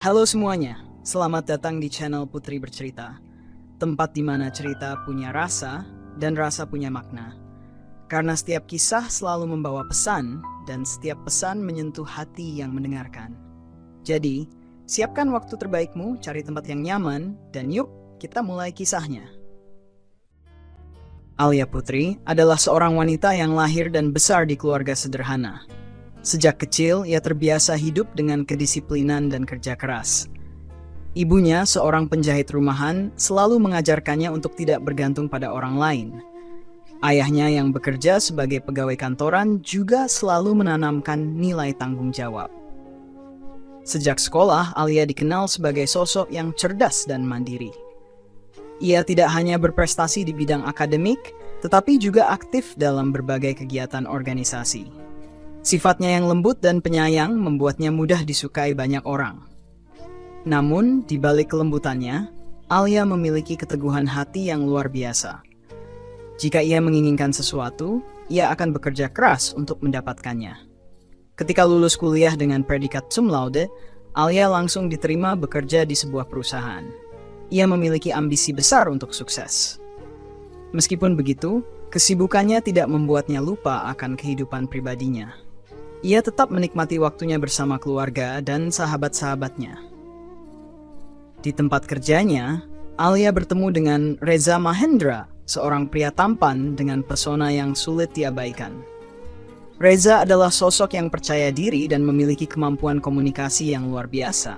Halo semuanya, selamat datang di channel Putri Bercerita, tempat di mana cerita punya rasa dan rasa punya makna. Karena setiap kisah selalu membawa pesan dan setiap pesan menyentuh hati yang mendengarkan. Jadi, siapkan waktu terbaikmu, cari tempat yang nyaman, dan yuk kita mulai kisahnya. Alia Putri adalah seorang wanita yang lahir dan besar di keluarga sederhana. Sejak kecil, ia terbiasa hidup dengan kedisiplinan dan kerja keras. Ibunya, seorang penjahit rumahan, selalu mengajarkannya untuk tidak bergantung pada orang lain. Ayahnya yang bekerja sebagai pegawai kantoran juga selalu menanamkan nilai tanggung jawab. Sejak sekolah, Alia dikenal sebagai sosok yang cerdas dan mandiri. Ia tidak hanya berprestasi di bidang akademik, tetapi juga aktif dalam berbagai kegiatan organisasi. Sifatnya yang lembut dan penyayang membuatnya mudah disukai banyak orang. Namun, di balik kelembutannya, Alia memiliki keteguhan hati yang luar biasa. Jika ia menginginkan sesuatu, ia akan bekerja keras untuk mendapatkannya. Ketika lulus kuliah dengan predikat cum laude, Alia langsung diterima bekerja di sebuah perusahaan. Ia memiliki ambisi besar untuk sukses. Meskipun begitu, kesibukannya tidak membuatnya lupa akan kehidupan pribadinya. Ia tetap menikmati waktunya bersama keluarga dan sahabat-sahabatnya. Di tempat kerjanya, Alia bertemu dengan Reza Mahendra, seorang pria tampan dengan pesona yang sulit diabaikan. Reza adalah sosok yang percaya diri dan memiliki kemampuan komunikasi yang luar biasa.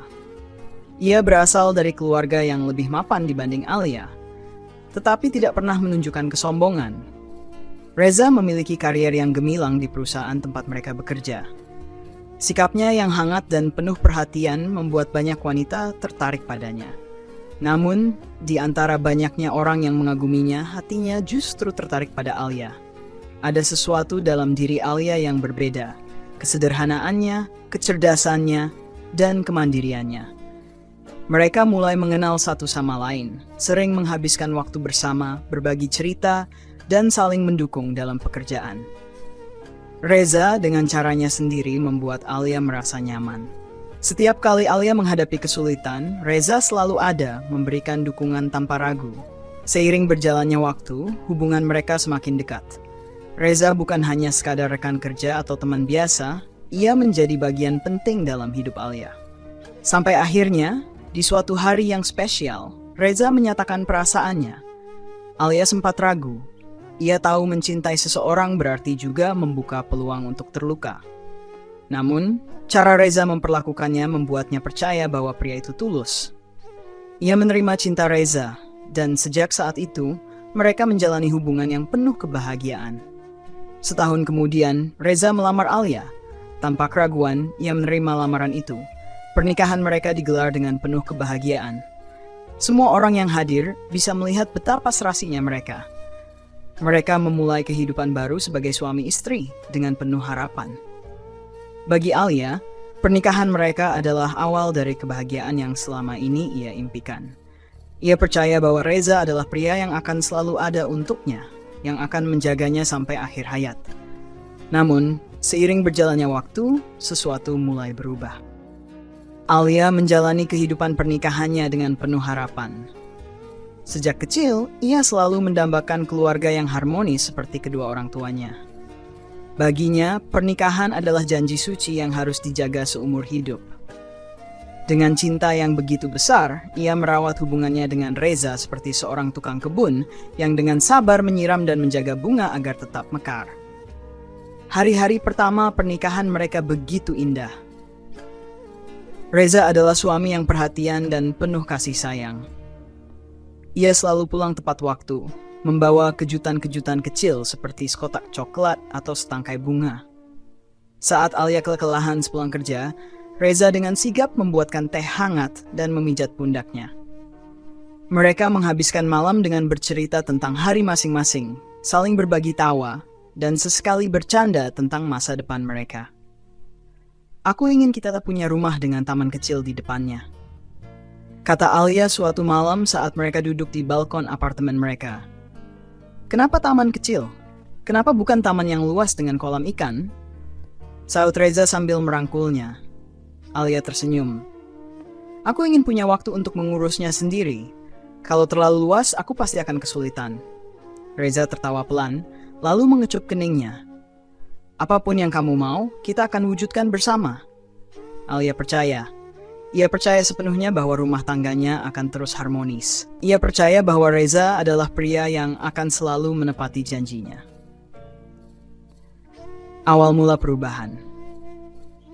Ia berasal dari keluarga yang lebih mapan dibanding Alia, tetapi tidak pernah menunjukkan kesombongan. Reza memiliki karier yang gemilang di perusahaan tempat mereka bekerja. Sikapnya yang hangat dan penuh perhatian membuat banyak wanita tertarik padanya. Namun, di antara banyaknya orang yang mengaguminya, hatinya justru tertarik pada Alia. Ada sesuatu dalam diri Alia yang berbeda, kesederhanaannya, kecerdasannya, dan kemandiriannya. Mereka mulai mengenal satu sama lain, sering menghabiskan waktu bersama, berbagi cerita, dan saling mendukung dalam pekerjaan. Reza dengan caranya sendiri membuat Alia merasa nyaman. Setiap kali Alia menghadapi kesulitan, Reza selalu ada memberikan dukungan tanpa ragu. Seiring berjalannya waktu, hubungan mereka semakin dekat. Reza bukan hanya sekadar rekan kerja atau teman biasa, ia menjadi bagian penting dalam hidup Alia. Sampai akhirnya, di suatu hari yang spesial, Reza menyatakan perasaannya. Alia sempat ragu. Ia tahu mencintai seseorang berarti juga membuka peluang untuk terluka. Namun, cara Reza memperlakukannya membuatnya percaya bahwa pria itu tulus. Ia menerima cinta Reza, dan sejak saat itu, mereka menjalani hubungan yang penuh kebahagiaan. Setahun kemudian, Reza melamar Alia. Tanpa keraguan, ia menerima lamaran itu. Pernikahan mereka digelar dengan penuh kebahagiaan. Semua orang yang hadir bisa melihat betapa serasinya mereka. Mereka memulai kehidupan baru sebagai suami istri dengan penuh harapan. Bagi Alia, pernikahan mereka adalah awal dari kebahagiaan yang selama ini ia impikan. Ia percaya bahwa Reza adalah pria yang akan selalu ada untuknya, yang akan menjaganya sampai akhir hayat. Namun, seiring berjalannya waktu, sesuatu mulai berubah. Alia menjalani kehidupan pernikahannya dengan penuh harapan. Sejak kecil, ia selalu mendambakan keluarga yang harmonis seperti kedua orang tuanya. Baginya, pernikahan adalah janji suci yang harus dijaga seumur hidup. Dengan cinta yang begitu besar, ia merawat hubungannya dengan Reza seperti seorang tukang kebun yang dengan sabar menyiram dan menjaga bunga agar tetap mekar. Hari-hari pertama pernikahan mereka begitu indah. Reza adalah suami yang perhatian dan penuh kasih sayang. Ia selalu pulang tepat waktu, membawa kejutan-kejutan kecil seperti sekotak coklat atau setangkai bunga. Saat Alia kelelahan sepulang kerja, Reza dengan sigap membuatkan teh hangat dan memijat pundaknya. Mereka menghabiskan malam dengan bercerita tentang hari masing-masing, saling berbagi tawa, dan sesekali bercanda tentang masa depan mereka. "Aku ingin kita punya rumah dengan taman kecil di depannya," kata Alia suatu malam saat mereka duduk di balkon apartemen mereka. "Kenapa taman kecil? Kenapa bukan taman yang luas dengan kolam ikan?" Saut Reza sambil merangkulnya. Alia tersenyum. Aku ingin punya waktu untuk mengurusnya sendiri. Kalau terlalu luas, aku pasti akan kesulitan. Reza tertawa pelan, lalu mengecup keningnya. Apapun yang kamu mau, kita akan wujudkan bersama. Alia percaya. Ia percaya sepenuhnya bahwa rumah tangganya akan terus harmonis. Ia percaya bahwa Reza adalah pria yang akan selalu menepati janjinya. Awal mula perubahan.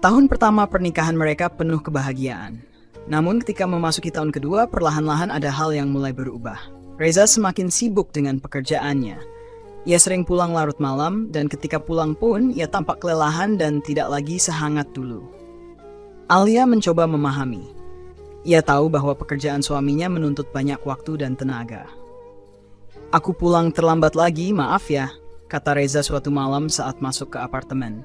Tahun pertama pernikahan mereka penuh kebahagiaan. Namun ketika memasuki tahun kedua, perlahan-lahan ada hal yang mulai berubah. Reza semakin sibuk dengan pekerjaannya. Ia sering pulang larut malam, dan ketika pulang pun, ia tampak kelelahan dan tidak lagi sehangat dulu. Alia mencoba memahami. Ia tahu bahwa pekerjaan suaminya menuntut banyak waktu dan tenaga. "Aku pulang terlambat lagi, maaf ya," kata Reza suatu malam saat masuk ke apartemen.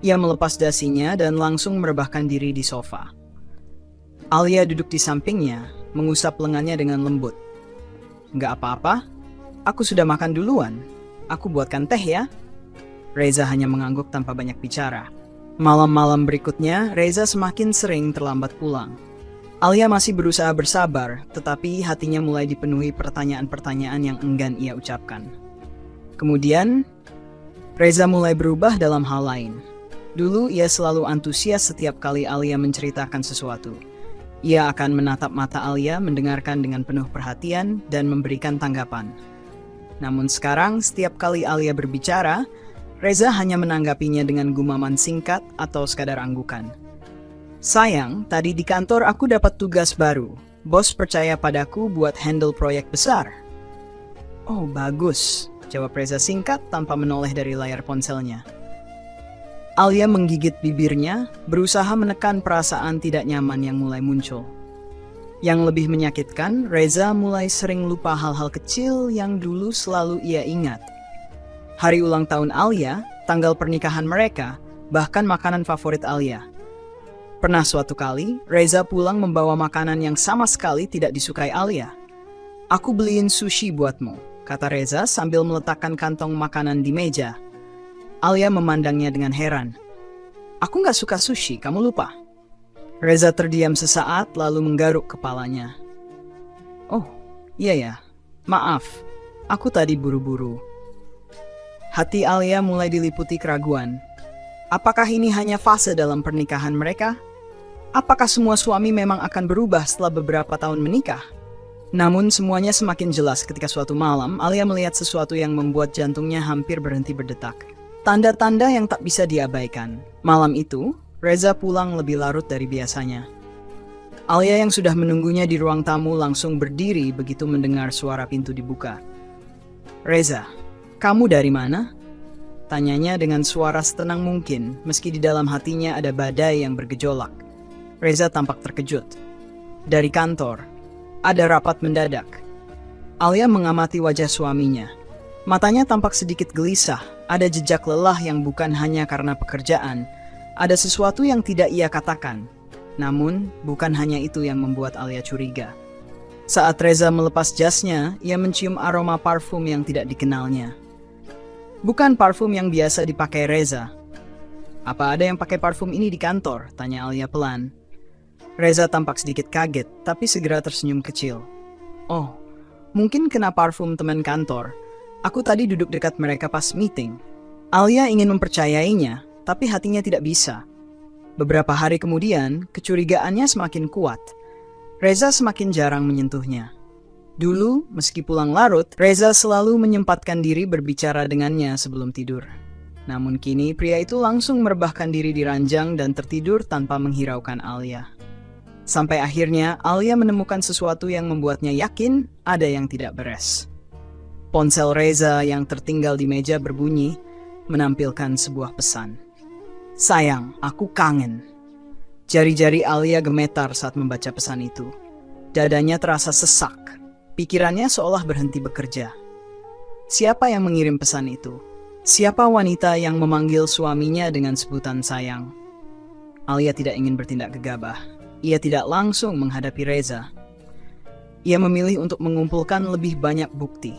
Ia melepas dasinya dan langsung merebahkan diri di sofa. Alia duduk di sampingnya, mengusap lengannya dengan lembut. "Nggak apa-apa, aku sudah makan duluan. Aku buatkan teh ya." Reza hanya mengangguk tanpa banyak bicara. Malam-malam berikutnya, Reza semakin sering terlambat pulang. Alia masih berusaha bersabar, tetapi hatinya mulai dipenuhi pertanyaan-pertanyaan yang enggan ia ucapkan. Kemudian, Reza mulai berubah dalam hal lain. Dulu ia selalu antusias setiap kali Alia menceritakan sesuatu. Ia akan menatap mata Alia, mendengarkan dengan penuh perhatian, dan memberikan tanggapan. Namun sekarang, setiap kali Alia berbicara, Reza hanya menanggapinya dengan gumaman singkat atau sekadar anggukan. "Sayang, tadi di kantor aku dapat tugas baru. Bos percaya padaku buat handle proyek besar." "Oh, bagus," jawab Reza singkat tanpa menoleh dari layar ponselnya. Alia menggigit bibirnya, berusaha menekan perasaan tidak nyaman yang mulai muncul. Yang lebih menyakitkan, Reza mulai sering lupa hal-hal kecil yang dulu selalu ia ingat. Hari ulang tahun Alia, tanggal pernikahan mereka, bahkan makanan favorit Alia. Pernah suatu kali, Reza pulang membawa makanan yang sama sekali tidak disukai Alia. "Aku beliin sushi buatmu," kata Reza sambil meletakkan kantong makanan di meja. Alia memandangnya dengan heran. "Aku nggak suka sushi, kamu lupa?" Reza terdiam sesaat lalu menggaruk kepalanya. "Oh, iya ya. Maaf, aku tadi buru-buru." Hati Alia mulai diliputi keraguan. Apakah ini hanya fase dalam pernikahan mereka? Apakah semua suami memang akan berubah setelah beberapa tahun menikah? Namun semuanya semakin jelas ketika suatu malam Alia melihat sesuatu yang membuat jantungnya hampir berhenti berdetak. Tanda-tanda yang tak bisa diabaikan. Malam itu, Reza pulang lebih larut dari biasanya. Alia yang sudah menunggunya di ruang tamu langsung berdiri begitu mendengar suara pintu dibuka. "Reza, kamu dari mana?" tanyanya dengan suara setenang mungkin, meski di dalam hatinya ada badai yang bergejolak. Reza tampak terkejut. "Dari kantor. Ada rapat mendadak." Alia mengamati wajah suaminya. Matanya tampak sedikit gelisah, ada jejak lelah yang bukan hanya karena pekerjaan. Ada sesuatu yang tidak ia katakan. Namun, bukan hanya itu yang membuat Alia curiga. Saat Reza melepas jasnya, ia mencium aroma parfum yang tidak dikenalnya. Bukan parfum yang biasa dipakai Reza. "Apa ada yang pakai parfum ini di kantor?" tanya Alia pelan. Reza tampak sedikit kaget, tapi segera tersenyum kecil. "Oh, mungkin kena parfum teman kantor. Aku tadi duduk dekat mereka pas meeting." Alia ingin mempercayainya, tapi hatinya tidak bisa. Beberapa hari kemudian, kecurigaannya semakin kuat. Reza semakin jarang menyentuhnya. Dulu, meski pulang larut, Reza selalu menyempatkan diri berbicara dengannya sebelum tidur. Namun kini, pria itu langsung merebahkan diri di ranjang dan tertidur tanpa menghiraukan Alia. Sampai akhirnya, Alia menemukan sesuatu yang membuatnya yakin ada yang tidak beres. Ponsel Reza yang tertinggal di meja berbunyi, menampilkan sebuah pesan. "Sayang, aku kangen." Jari-jari Alia gemetar saat membaca pesan itu. Dadanya terasa sesak. Pikirannya seolah berhenti bekerja. Siapa yang mengirim pesan itu? Siapa wanita yang memanggil suaminya dengan sebutan sayang? Alia tidak ingin bertindak gegabah. Ia tidak langsung menghadapi Reza. Ia memilih untuk mengumpulkan lebih banyak bukti.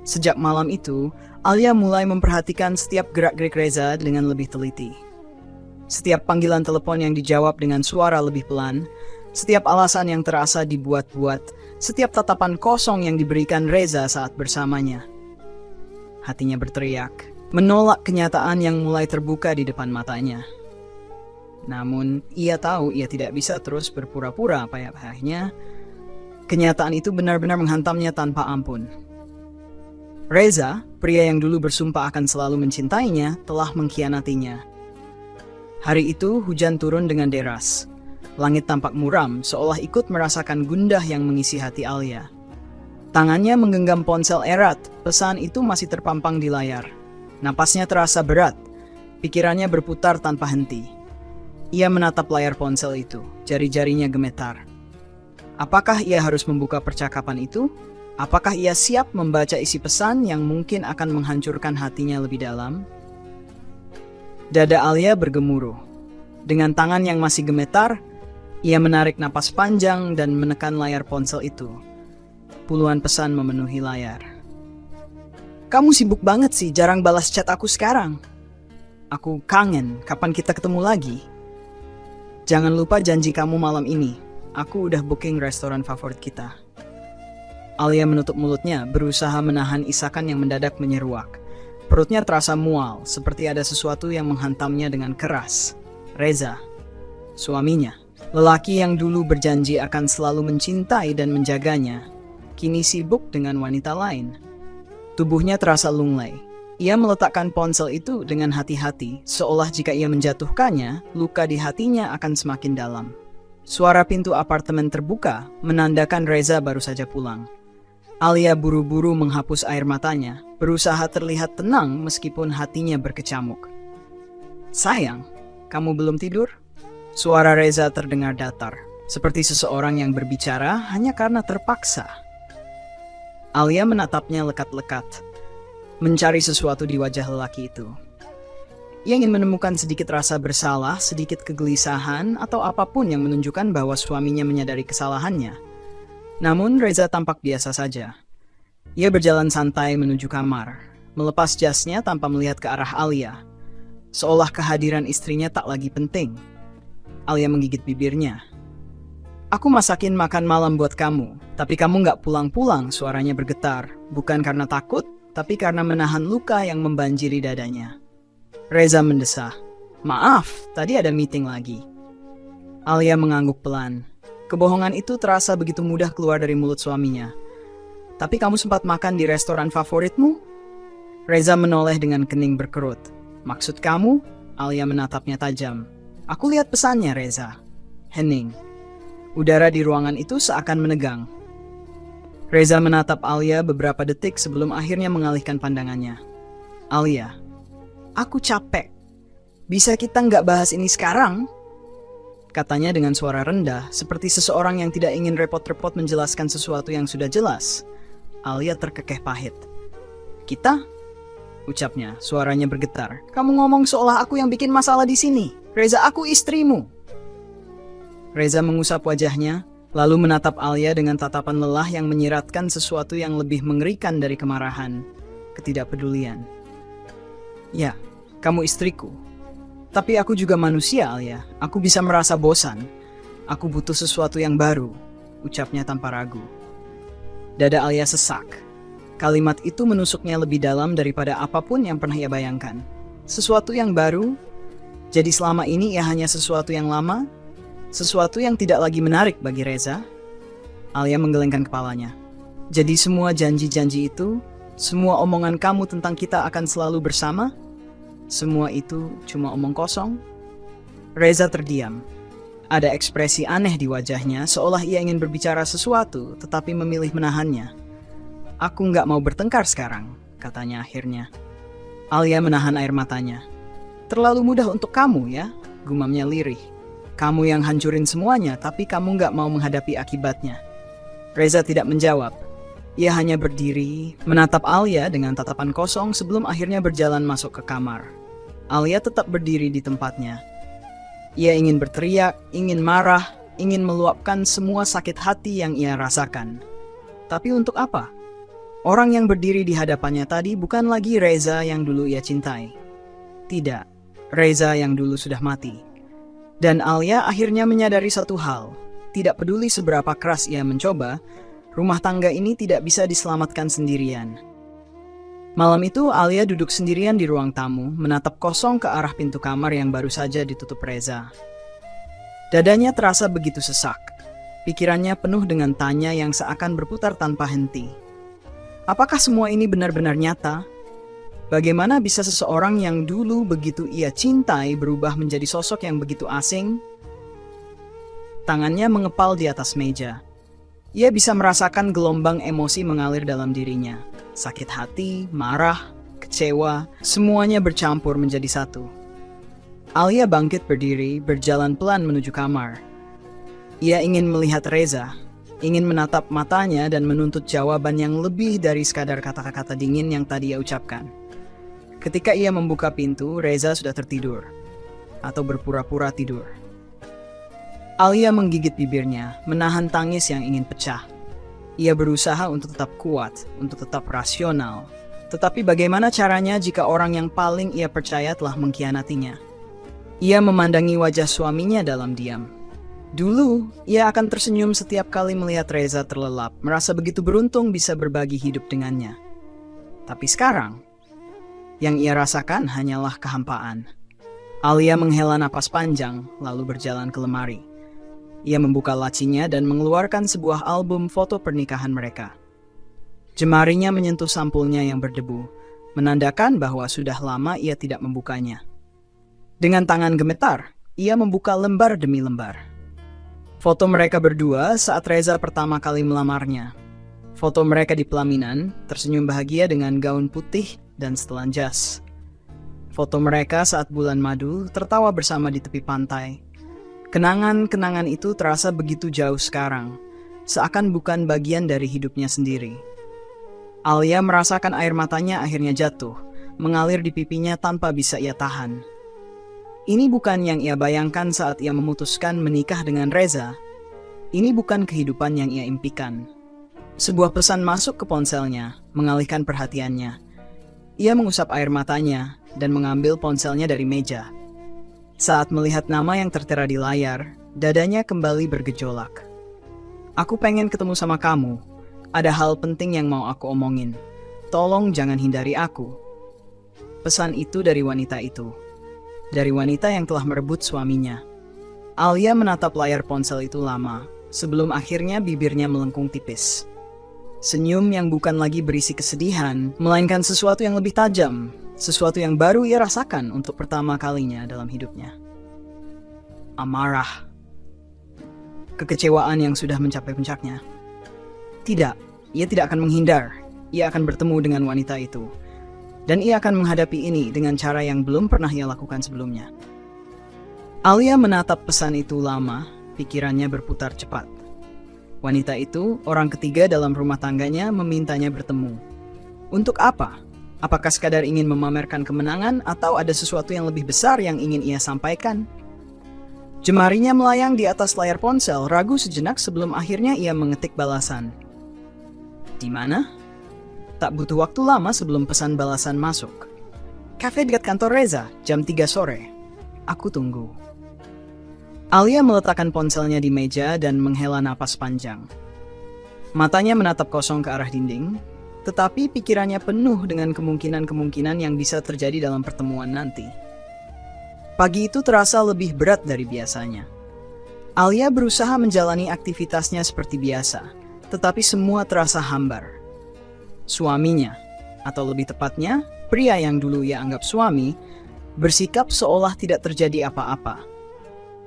Sejak malam itu, Alia mulai memperhatikan setiap gerak-gerik Reza dengan lebih teliti. Setiap panggilan telepon yang dijawab dengan suara lebih pelan, setiap alasan yang terasa dibuat-buat, setiap tatapan kosong yang diberikan Reza saat bersamanya. Hatinya berteriak, menolak kenyataan yang mulai terbuka di depan matanya. Namun, ia tahu ia tidak bisa terus berpura-pura payah-payahnya. Kenyataan itu benar-benar menghantamnya tanpa ampun. Reza, pria yang dulu bersumpah akan selalu mencintainya, telah mengkhianatinya. Hari itu hujan turun dengan deras. Langit tampak muram, seolah ikut merasakan gundah yang mengisi hati Alia. Tangannya menggenggam ponsel erat, pesan itu masih terpampang di layar. Napasnya terasa berat, pikirannya berputar tanpa henti. Ia menatap layar ponsel itu, jari-jarinya gemetar. Apakah ia harus membuka percakapan itu? Apakah ia siap membaca isi pesan yang mungkin akan menghancurkan hatinya lebih dalam? Dada Alia bergemuruh. Dengan tangan yang masih gemetar, ia menarik napas panjang dan menekan layar ponsel itu. Puluhan pesan memenuhi layar. "Kamu sibuk banget sih, jarang balas chat aku sekarang. Aku kangen, kapan kita ketemu lagi? Jangan lupa janji kamu malam ini. Aku udah booking restoran favorit kita." Alia menutup mulutnya, berusaha menahan isakan yang mendadak menyeruak. Perutnya terasa mual, seperti ada sesuatu yang menghantamnya dengan keras. Reza, suaminya, lelaki yang dulu berjanji akan selalu mencintai dan menjaganya, kini sibuk dengan wanita lain. Tubuhnya terasa lunglai. Ia meletakkan ponsel itu dengan hati-hati, seolah jika ia menjatuhkannya, luka di hatinya akan semakin dalam. Suara pintu apartemen terbuka, menandakan Reza baru saja pulang. Alia buru-buru menghapus air matanya, berusaha terlihat tenang meskipun hatinya berkecamuk. "Sayang, kamu belum tidur?" Suara Reza terdengar datar, seperti seseorang yang berbicara hanya karena terpaksa. Alia menatapnya lekat-lekat, mencari sesuatu di wajah lelaki itu. Ia ingin menemukan sedikit rasa bersalah, sedikit kegelisahan, atau apapun yang menunjukkan bahwa suaminya menyadari kesalahannya. Namun Reza tampak biasa saja. Ia berjalan santai menuju kamar, melepas jasnya tanpa melihat ke arah Alia, seolah kehadiran istrinya tak lagi penting. Alia menggigit bibirnya. "Aku masakin makan malam buat kamu, tapi kamu nggak pulang-pulang," suaranya bergetar, bukan karena takut, tapi karena menahan luka yang membanjiri dadanya. Reza mendesah, "Maaf, tadi ada meeting lagi." Alia mengangguk pelan. Kebohongan itu terasa begitu mudah keluar dari mulut suaminya. "Tapi kamu sempat makan di restoran favoritmu?" Reza menoleh dengan kening berkerut. "Maksud kamu?" Alia menatapnya tajam. "Aku lihat pesannya, Reza." Hening. Udara di ruangan itu seakan menegang. Reza menatap Alia beberapa detik sebelum akhirnya mengalihkan pandangannya. "Alia, aku capek. Bisa kita nggak bahas ini sekarang?" Katanya dengan suara rendah, seperti seseorang yang tidak ingin repot-repot menjelaskan sesuatu yang sudah jelas. Alia terkekeh pahit. "Kita?" ucapnya, suaranya bergetar. "Kamu ngomong seolah aku yang bikin masalah di sini. Reza, aku istrimu." Reza mengusap wajahnya, lalu menatap Alia dengan tatapan lelah yang menyiratkan sesuatu yang lebih mengerikan dari kemarahan, ketidakpedulian. "Ya, kamu istriku. Tapi aku juga manusia, Alia. Aku bisa merasa bosan. Aku butuh sesuatu yang baru," ucapnya tanpa ragu. Dada Alia sesak. Kalimat itu menusuknya lebih dalam daripada apapun yang pernah ia bayangkan. Sesuatu yang baru? Jadi selama ini ia hanya sesuatu yang lama? Sesuatu yang tidak lagi menarik bagi Reza? Alia menggelengkan kepalanya. "Jadi semua janji-janji itu, semua omongan kamu tentang kita akan selalu bersama? Semua itu cuma omong kosong?" Reza terdiam. Ada ekspresi aneh di wajahnya, seolah ia ingin berbicara sesuatu, tetapi memilih menahannya. "Aku nggak mau bertengkar sekarang," katanya akhirnya. Alia menahan air matanya. "Terlalu mudah untuk kamu ya," gumamnya lirih. "Kamu yang hancurin semuanya, tapi kamu nggak mau menghadapi akibatnya." Reza tidak menjawab. Ia hanya berdiri, menatap Alia dengan tatapan kosong sebelum akhirnya berjalan masuk ke kamar. Alia tetap berdiri di tempatnya. Ia ingin berteriak, ingin marah, ingin meluapkan semua sakit hati yang ia rasakan. Tapi untuk apa? Orang yang berdiri di hadapannya tadi bukan lagi Reza yang dulu ia cintai. Tidak, Reza yang dulu sudah mati. Dan Alia akhirnya menyadari satu hal, tidak peduli seberapa keras ia mencoba, rumah tangga ini tidak bisa diselamatkan sendirian. Malam itu Alia duduk sendirian di ruang tamu, menatap kosong ke arah pintu kamar yang baru saja ditutup Reza. Dadanya terasa begitu sesak. Pikirannya penuh dengan tanya yang seakan berputar tanpa henti. Apakah semua ini benar-benar nyata? Bagaimana bisa seseorang yang dulu begitu ia cintai berubah menjadi sosok yang begitu asing? Tangannya mengepal di atas meja. Ia bisa merasakan gelombang emosi mengalir dalam dirinya. Sakit hati, marah, kecewa, semuanya bercampur menjadi satu. Alia bangkit berdiri, berjalan pelan menuju kamar. Ia ingin melihat Reza, ingin menatap matanya dan menuntut jawaban yang lebih dari sekadar kata-kata dingin yang tadi ia ucapkan. Ketika ia membuka pintu, Reza sudah tertidur, atau berpura-pura tidur. Alia menggigit bibirnya, menahan tangis yang ingin pecah. Ia berusaha untuk tetap kuat, untuk tetap rasional. Tetapi bagaimana caranya jika orang yang paling ia percaya telah mengkhianatinya? Ia memandangi wajah suaminya dalam diam. Dulu, ia akan tersenyum setiap kali melihat Reza terlelap, merasa begitu beruntung bisa berbagi hidup dengannya. Tapi sekarang, yang ia rasakan hanyalah kehampaan. Alia menghela napas panjang, lalu berjalan ke lemari. Ia membuka lacinya dan mengeluarkan sebuah album foto pernikahan mereka. Jemarinya menyentuh sampulnya yang berdebu, menandakan bahwa sudah lama ia tidak membukanya. Dengan tangan gemetar, ia membuka lembar demi lembar. Foto mereka berdua saat Reza pertama kali melamarnya. Foto mereka di pelaminan, tersenyum bahagia dengan gaun putih dan setelan jas. Foto mereka saat bulan madu tertawa bersama di tepi pantai. Kenangan-kenangan itu terasa begitu jauh sekarang, seakan bukan bagian dari hidupnya sendiri. Alia merasakan air matanya akhirnya jatuh, mengalir di pipinya tanpa bisa ia tahan. Ini bukan yang ia bayangkan saat ia memutuskan menikah dengan Reza. Ini bukan kehidupan yang ia impikan. Sebuah pesan masuk ke ponselnya, mengalihkan perhatiannya. Ia mengusap air matanya dan mengambil ponselnya dari meja. Saat melihat nama yang tertera di layar, dadanya kembali bergejolak. Aku pengen ketemu sama kamu. Ada hal penting yang mau aku omongin. Tolong jangan hindari aku. Pesan itu dari wanita itu. Dari wanita yang telah merebut suaminya. Alia menatap layar ponsel itu lama, sebelum akhirnya bibirnya melengkung tipis. Senyum yang bukan lagi berisi kesedihan, melainkan sesuatu yang lebih tajam, sesuatu yang baru ia rasakan untuk pertama kalinya dalam hidupnya. Amarah. Kekecewaan yang sudah mencapai puncaknya. Tidak, ia tidak akan menghindar. Ia akan bertemu dengan wanita itu. Dan ia akan menghadapi ini dengan cara yang belum pernah ia lakukan sebelumnya. Alia menatap pesan itu lama, pikirannya berputar cepat. Wanita itu, orang ketiga dalam rumah tangganya, memintanya bertemu. Untuk apa? Apakah sekadar ingin memamerkan kemenangan atau ada sesuatu yang lebih besar yang ingin ia sampaikan? Jemarinya melayang di atas layar ponsel, ragu sejenak sebelum akhirnya ia mengetik balasan. Di mana? Tak butuh waktu lama sebelum pesan balasan masuk. Kafe dekat kantor Reza, jam 3 sore. Aku tunggu. Alia meletakkan ponselnya di meja dan menghela napas panjang. Matanya menatap kosong ke arah dinding, tetapi pikirannya penuh dengan kemungkinan-kemungkinan yang bisa terjadi dalam pertemuan nanti. Pagi itu terasa lebih berat dari biasanya. Alia berusaha menjalani aktivitasnya seperti biasa, tetapi semua terasa hambar. Suaminya, atau lebih tepatnya, pria yang dulu ia anggap suami, bersikap seolah tidak terjadi apa-apa.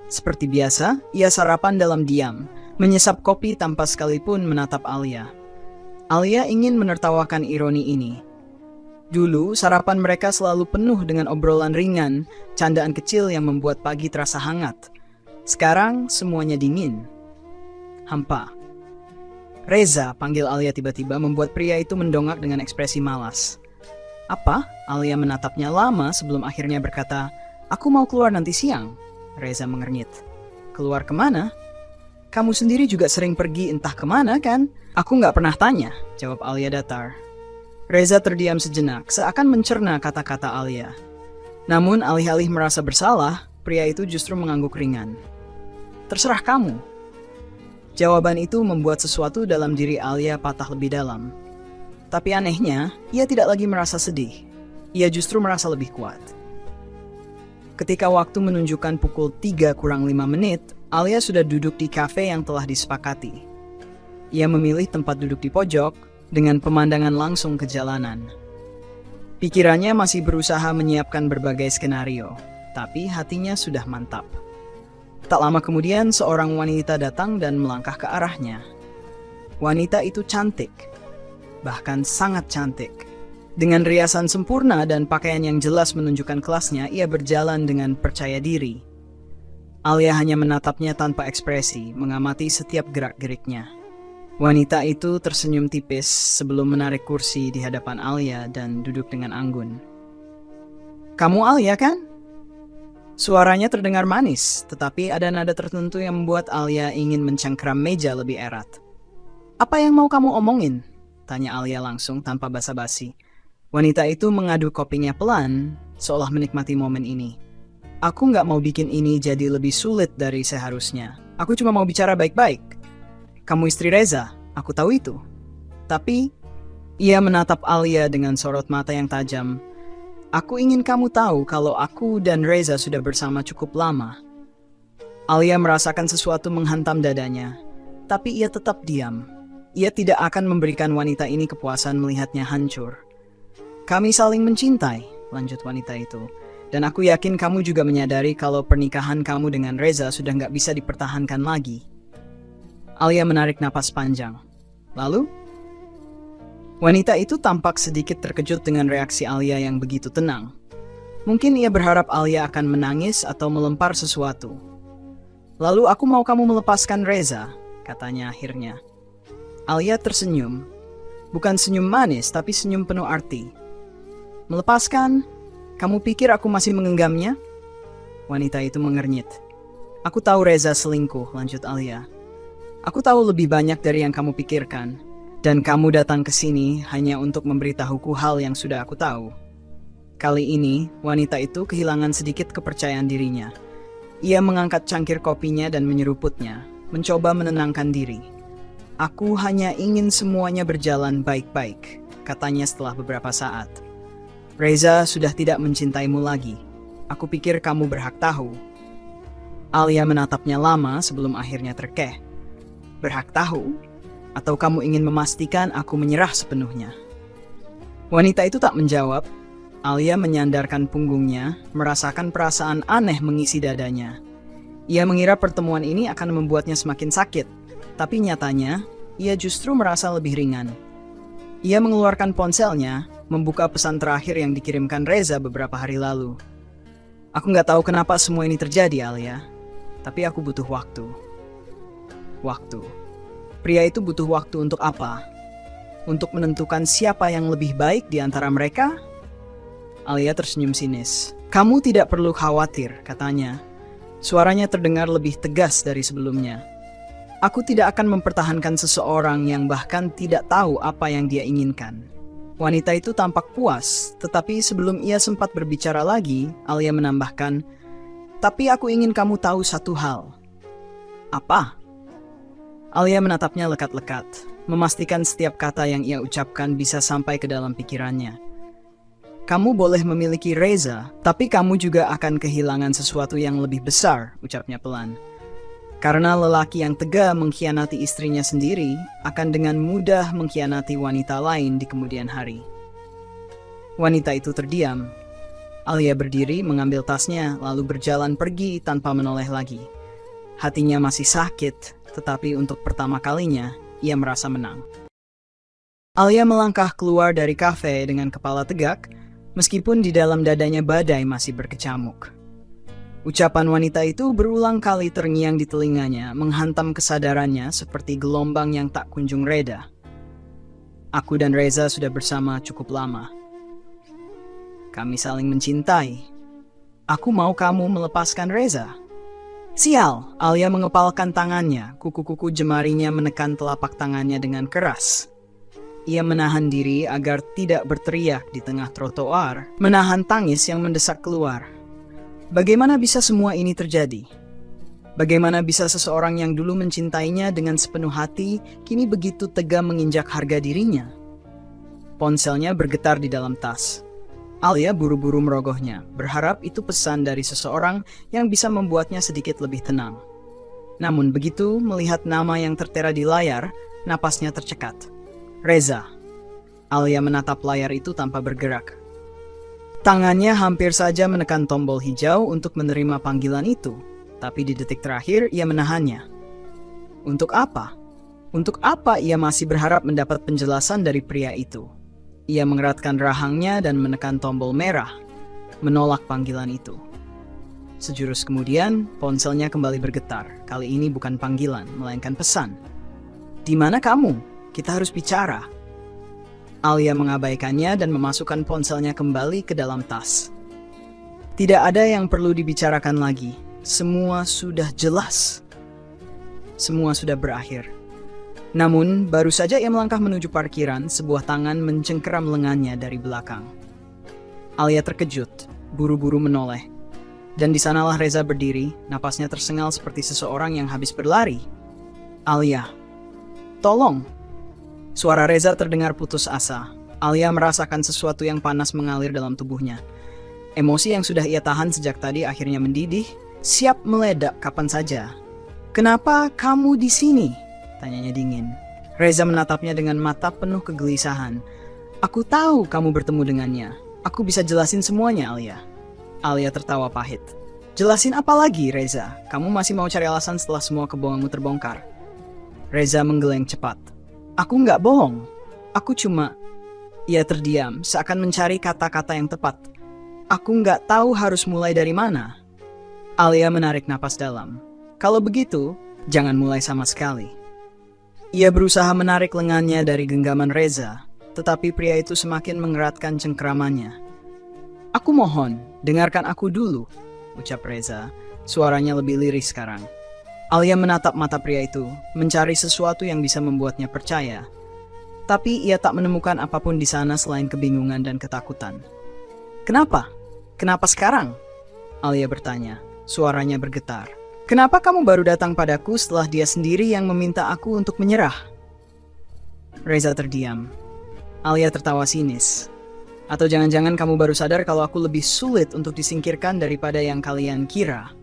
Seperti biasa, ia sarapan dalam diam, menyesap kopi tanpa sekalipun menatap Alia. Alia ingin menertawakan ironi ini. Dulu, sarapan mereka selalu penuh dengan obrolan ringan, candaan kecil yang membuat pagi terasa hangat. Sekarang, semuanya dingin. Hampa. Reza, panggil Alia tiba-tiba membuat pria itu mendongak dengan ekspresi malas. Apa? Alia menatapnya lama sebelum akhirnya berkata, aku mau keluar nanti siang. Reza mengernyit. Keluar kemana? Kamu sendiri juga sering pergi entah kemana kan? Aku nggak pernah tanya, jawab Alia datar. Reza terdiam sejenak, seakan mencerna kata-kata Alia. Namun alih-alih merasa bersalah, pria itu justru mengangguk ringan. Terserah kamu. Jawaban itu membuat sesuatu dalam diri Alia patah lebih dalam. Tapi anehnya, ia tidak lagi merasa sedih. Ia justru merasa lebih kuat. Ketika waktu menunjukkan pukul 3 kurang 5 menit, Alia sudah duduk di kafe yang telah disepakati. Ia memilih tempat duduk di pojok dengan pemandangan langsung ke jalanan. Pikirannya masih berusaha menyiapkan berbagai skenario, tapi hatinya sudah mantap. Tak lama kemudian, seorang wanita datang dan melangkah ke arahnya. Wanita itu cantik, bahkan sangat cantik. Dengan riasan sempurna dan pakaian yang jelas menunjukkan kelasnya, ia berjalan dengan percaya diri. Alia hanya menatapnya tanpa ekspresi, mengamati setiap gerak-geriknya. Wanita itu tersenyum tipis sebelum menarik kursi di hadapan Alia dan duduk dengan anggun. "Kamu Alia, kan?" Suaranya terdengar manis, tetapi ada nada tertentu yang membuat Alia ingin mencengkeram meja lebih erat. "Apa yang mau kamu omongin?" tanya Alia langsung tanpa basa-basi. Wanita itu mengaduk kopinya pelan, seolah menikmati momen ini. "Aku nggak mau bikin ini jadi lebih sulit dari seharusnya. Aku cuma mau bicara baik-baik. Kamu istri Reza, aku tahu itu." Tapi, ia menatap Alia dengan sorot mata yang tajam. "Aku ingin kamu tahu kalau aku dan Reza sudah bersama cukup lama." Alia merasakan sesuatu menghantam dadanya, tapi ia tetap diam. Ia tidak akan memberikan wanita ini kepuasan melihatnya hancur. "Kami saling mencintai," lanjut wanita itu. "Dan aku yakin kamu juga menyadari kalau pernikahan kamu dengan Reza sudah nggak bisa dipertahankan lagi." Alia menarik napas panjang. "Lalu?" Wanita itu tampak sedikit terkejut dengan reaksi Alia yang begitu tenang. Mungkin ia berharap Alia akan menangis atau melempar sesuatu. "Lalu aku mau kamu melepaskan Reza," katanya akhirnya. Alia tersenyum. Bukan senyum manis, tapi senyum penuh arti. "Melepaskan? Kamu pikir aku masih mengenggamnya?" Wanita itu mengernyit. "Aku tahu Reza selingkuh," lanjut Alia. "Aku tahu lebih banyak dari yang kamu pikirkan. Dan kamu datang ke sini hanya untuk memberitahuku hal yang sudah aku tahu." Kali ini, wanita itu kehilangan sedikit kepercayaan dirinya. Ia mengangkat cangkir kopinya dan menyeruputnya, mencoba menenangkan diri. "Aku hanya ingin semuanya berjalan baik-baik," katanya setelah beberapa saat. "Reza sudah tidak mencintaimu lagi. Aku pikir kamu berhak tahu." Alia menatapnya lama sebelum akhirnya terkeh. "Berhak tahu? Atau kamu ingin memastikan aku menyerah sepenuhnya?" Wanita itu tak menjawab. Alia menyandarkan punggungnya, merasakan perasaan aneh mengisi dadanya. Ia mengira pertemuan ini akan membuatnya semakin sakit, tapi nyatanya, ia justru merasa lebih ringan. Ia mengeluarkan ponselnya, membuka pesan terakhir yang dikirimkan Reza beberapa hari lalu. "Aku nggak tahu kenapa semua ini terjadi, Alia, tapi aku butuh waktu." Waktu. Pria itu butuh waktu untuk apa? Untuk menentukan siapa yang lebih baik di antara mereka? Alia tersenyum sinis. "Kamu tidak perlu khawatir," katanya. Suaranya terdengar lebih tegas dari sebelumnya. "Aku tidak akan mempertahankan seseorang yang bahkan tidak tahu apa yang dia inginkan." Wanita itu tampak puas, tetapi sebelum ia sempat berbicara lagi, Alia menambahkan, "Tapi aku ingin kamu tahu satu hal." "Apa?" Alia menatapnya lekat-lekat, memastikan setiap kata yang ia ucapkan bisa sampai ke dalam pikirannya. "Kamu boleh memiliki Reza, tapi kamu juga akan kehilangan sesuatu yang lebih besar," ucapnya pelan. "Karena lelaki yang tega mengkhianati istrinya sendiri akan dengan mudah mengkhianati wanita lain di kemudian hari." Wanita itu terdiam. Alia berdiri, mengambil tasnya, lalu berjalan pergi tanpa menoleh lagi. Hatinya masih sakit, tetapi untuk pertama kalinya, ia merasa menang. Alia melangkah keluar dari kafe dengan kepala tegak, meskipun di dalam dadanya badai masih berkecamuk. Ucapan wanita itu berulang kali terngiang di telinganya, menghantam kesadarannya seperti gelombang yang tak kunjung reda. "Aku dan Reza sudah bersama cukup lama. Kami saling mencintai. Aku mau kamu melepaskan Reza." "Sial!" Alia mengepalkan tangannya, kuku-kuku jemarinya menekan telapak tangannya dengan keras. Ia menahan diri agar tidak berteriak di tengah trotoar, menahan tangis yang mendesak keluar. Bagaimana bisa semua ini terjadi? Bagaimana bisa seseorang yang dulu mencintainya dengan sepenuh hati, kini begitu tega menginjak harga dirinya? Ponselnya bergetar di dalam tas. Alia buru-buru merogohnya, berharap itu pesan dari seseorang yang bisa membuatnya sedikit lebih tenang. Namun begitu melihat nama yang tertera di layar, napasnya tercekat. Reza. Alia menatap layar itu tanpa bergerak. Tangannya hampir saja menekan tombol hijau untuk menerima panggilan itu, tapi di detik terakhir ia menahannya. Untuk apa? Untuk apa ia masih berharap mendapat penjelasan dari pria itu? Ia mengeratkan rahangnya dan menekan tombol merah, menolak panggilan itu. Sejurus kemudian, ponselnya kembali bergetar. Kali ini bukan panggilan, melainkan pesan. "Di mana kamu? Kita harus bicara." Alia mengabaikannya dan memasukkan ponselnya kembali ke dalam tas. Tidak ada yang perlu dibicarakan lagi. Semua sudah jelas. Semua sudah berakhir. Namun, baru saja ia melangkah menuju parkiran, sebuah tangan mencengkeram lengannya dari belakang. Alia terkejut, buru-buru menoleh. Dan di sanalah Reza berdiri, napasnya tersengal seperti seseorang yang habis berlari. "Alia, tolong!" Suara Reza terdengar putus asa. Alia merasakan sesuatu yang panas mengalir dalam tubuhnya. Emosi yang sudah ia tahan sejak tadi akhirnya mendidih, siap meledak kapan saja. "Kenapa kamu di sini?" tanyanya dingin. Reza menatapnya dengan mata penuh kegelisahan. "Aku tahu kamu bertemu dengannya. Aku bisa jelasin semuanya, Alia." Alia tertawa pahit. "Jelasin apa lagi, Reza? Kamu masih mau cari alasan setelah semua kebohonganmu terbongkar?" Reza menggeleng cepat. "Aku nggak bohong. Aku cuma..." Ia terdiam, seakan mencari kata-kata yang tepat. "Aku nggak tahu harus mulai dari mana." Alia menarik napas dalam. "Kalau begitu, jangan mulai sama sekali." Ia berusaha menarik lengannya dari genggaman Reza, tetapi pria itu semakin mengeratkan cengkeramannya. "Aku mohon, dengarkan aku dulu," ucap Reza. Suaranya lebih lirih sekarang. Alia menatap mata pria itu, mencari sesuatu yang bisa membuatnya percaya. Tapi ia tak menemukan apapun di sana selain kebingungan dan ketakutan. "Kenapa? Kenapa sekarang?" Alia bertanya, suaranya bergetar. "Kenapa kamu baru datang padaku setelah dia sendiri yang meminta aku untuk menyerah?" Reza terdiam. Alia tertawa sinis. "Atau jangan-jangan kamu baru sadar kalau aku lebih sulit untuk disingkirkan daripada yang kalian kira?"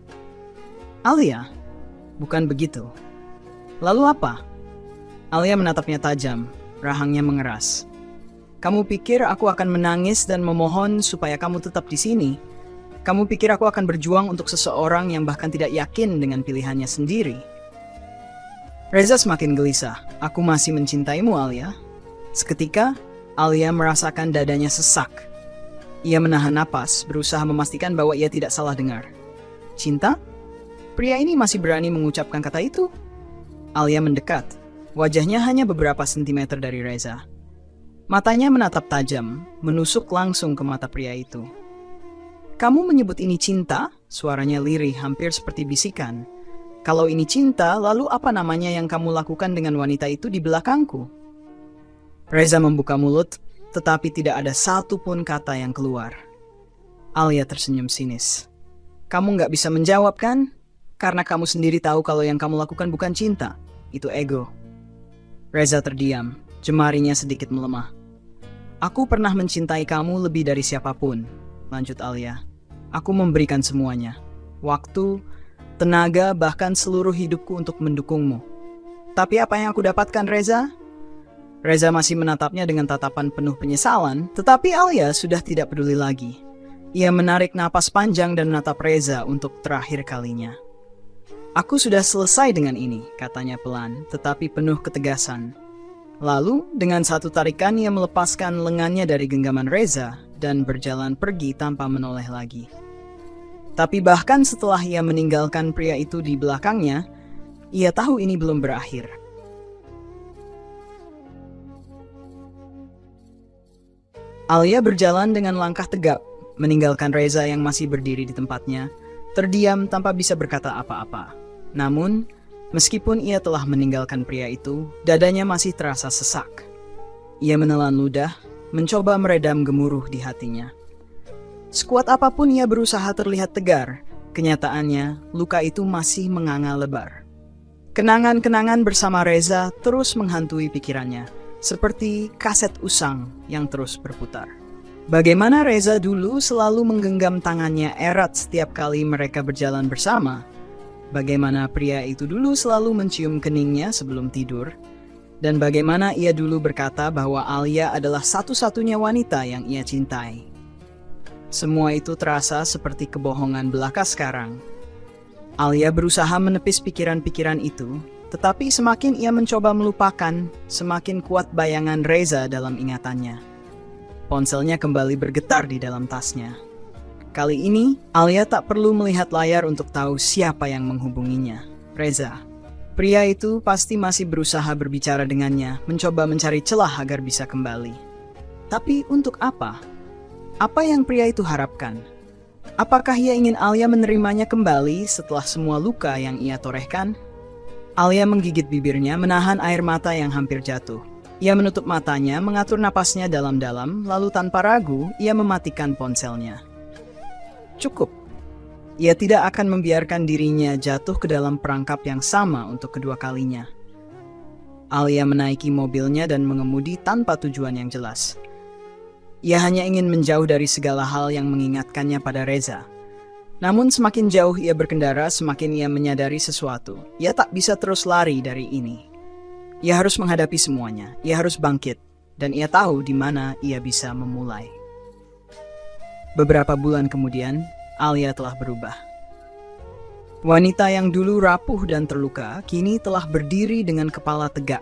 "Alia, bukan begitu." "Lalu apa?" Alia menatapnya tajam, rahangnya mengeras. "Kamu pikir aku akan menangis dan memohon supaya kamu tetap di sini? Kamu pikir aku akan berjuang untuk seseorang yang bahkan tidak yakin dengan pilihannya sendiri?" Reza semakin gelisah. "Aku masih mencintaimu, Alia." Seketika, Alia merasakan dadanya sesak. Ia menahan napas, berusaha memastikan bahwa ia tidak salah dengar. "Cinta? Pria ini masih berani mengucapkan kata itu?" Alia mendekat. Wajahnya hanya beberapa sentimeter dari Reza. Matanya menatap tajam, menusuk langsung ke mata pria itu. "Kamu menyebut ini cinta?" Suaranya lirih, hampir seperti bisikan. "Kalau ini cinta, lalu apa namanya yang kamu lakukan dengan wanita itu di belakangku?" Reza membuka mulut, tetapi tidak ada satu pun kata yang keluar. Alia tersenyum sinis. "Kamu nggak bisa menjawab kan? Karena kamu sendiri tahu kalau yang kamu lakukan bukan cinta, itu ego." Reza terdiam, jemarinya sedikit melemah. "Aku pernah mencintai kamu lebih dari siapapun," lanjut Alia. "Aku memberikan semuanya. Waktu, tenaga, bahkan seluruh hidupku untuk mendukungmu. Tapi apa yang aku dapatkan, Reza?" Reza masih menatapnya dengan tatapan penuh penyesalan, tetapi Alia sudah tidak peduli lagi. Ia menarik napas panjang dan menatap Reza untuk terakhir kalinya. "Aku sudah selesai dengan ini," katanya pelan, tetapi penuh ketegasan. Lalu, dengan satu tarikan ia melepaskan lengannya dari genggaman Reza dan berjalan pergi tanpa menoleh lagi. Tapi bahkan setelah ia meninggalkan pria itu di belakangnya, ia tahu ini belum berakhir. Alia berjalan dengan langkah tegap, meninggalkan Reza yang masih berdiri di tempatnya, terdiam tanpa bisa berkata apa-apa. Namun, meskipun ia telah meninggalkan pria itu, dadanya masih terasa sesak. Ia menelan ludah, mencoba meredam gemuruh di hatinya. Sekuat apapun ia berusaha terlihat tegar, kenyataannya luka itu masih menganga lebar. Kenangan-kenangan bersama Reza terus menghantui pikirannya, seperti kaset usang yang terus berputar. Bagaimana Reza dulu selalu menggenggam tangannya erat setiap kali mereka berjalan bersama. Bagaimana pria itu dulu selalu mencium keningnya sebelum tidur. Dan bagaimana ia dulu berkata bahwa Alia adalah satu-satunya wanita yang ia cintai. Semua itu terasa seperti kebohongan belaka sekarang. Alia berusaha menepis pikiran-pikiran itu, tetapi semakin ia mencoba melupakan, semakin kuat bayangan Reza dalam ingatannya. Ponselnya kembali bergetar di dalam tasnya. Kali ini, Alia tak perlu melihat layar untuk tahu siapa yang menghubunginya. Reza. Pria itu pasti masih berusaha berbicara dengannya, mencoba mencari celah agar bisa kembali. Tapi untuk apa? Apa yang pria itu harapkan? Apakah ia ingin Alia menerimanya kembali setelah semua luka yang ia torehkan? Alia menggigit bibirnya, menahan air mata yang hampir jatuh. Ia menutup matanya, mengatur napasnya dalam-dalam, lalu tanpa ragu, ia mematikan ponselnya. Cukup. Ia tidak akan membiarkan dirinya jatuh ke dalam perangkap yang sama untuk kedua kalinya. Alia menaiki mobilnya dan mengemudi tanpa tujuan yang jelas. Ia hanya ingin menjauh dari segala hal yang mengingatkannya pada Reza. Namun semakin jauh ia berkendara, semakin ia menyadari sesuatu. Ia tak bisa terus lari dari ini. Ia harus menghadapi semuanya. Ia harus bangkit. Dan ia tahu di mana ia bisa memulai. Beberapa bulan kemudian, Alia telah berubah. Wanita yang dulu rapuh dan terluka, kini telah berdiri dengan kepala tegak.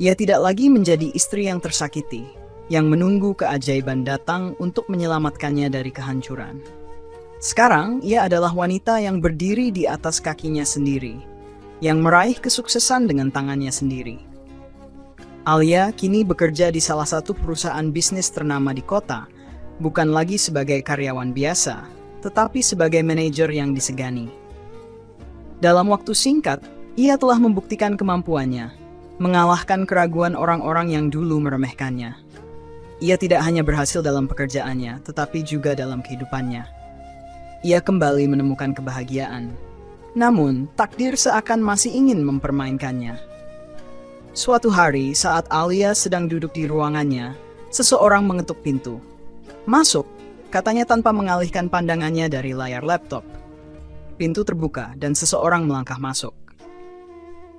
Ia tidak lagi menjadi istri yang tersakiti, yang menunggu keajaiban datang untuk menyelamatkannya dari kehancuran. Sekarang, ia adalah wanita yang berdiri di atas kakinya sendiri, yang meraih kesuksesan dengan tangannya sendiri. Alia kini bekerja di salah satu perusahaan bisnis ternama di kota, bukan lagi sebagai karyawan biasa, tetapi sebagai manajer yang disegani. Dalam waktu singkat, ia telah membuktikan kemampuannya, mengalahkan keraguan orang-orang yang dulu meremehkannya. Ia tidak hanya berhasil dalam pekerjaannya, tetapi juga dalam kehidupannya. Ia kembali menemukan kebahagiaan. Namun, takdir seakan masih ingin mempermainkannya. Suatu hari, saat Alia sedang duduk di ruangannya, seseorang mengetuk pintu. "Masuk," katanya tanpa mengalihkan pandangannya dari layar laptop. Pintu terbuka dan seseorang melangkah masuk.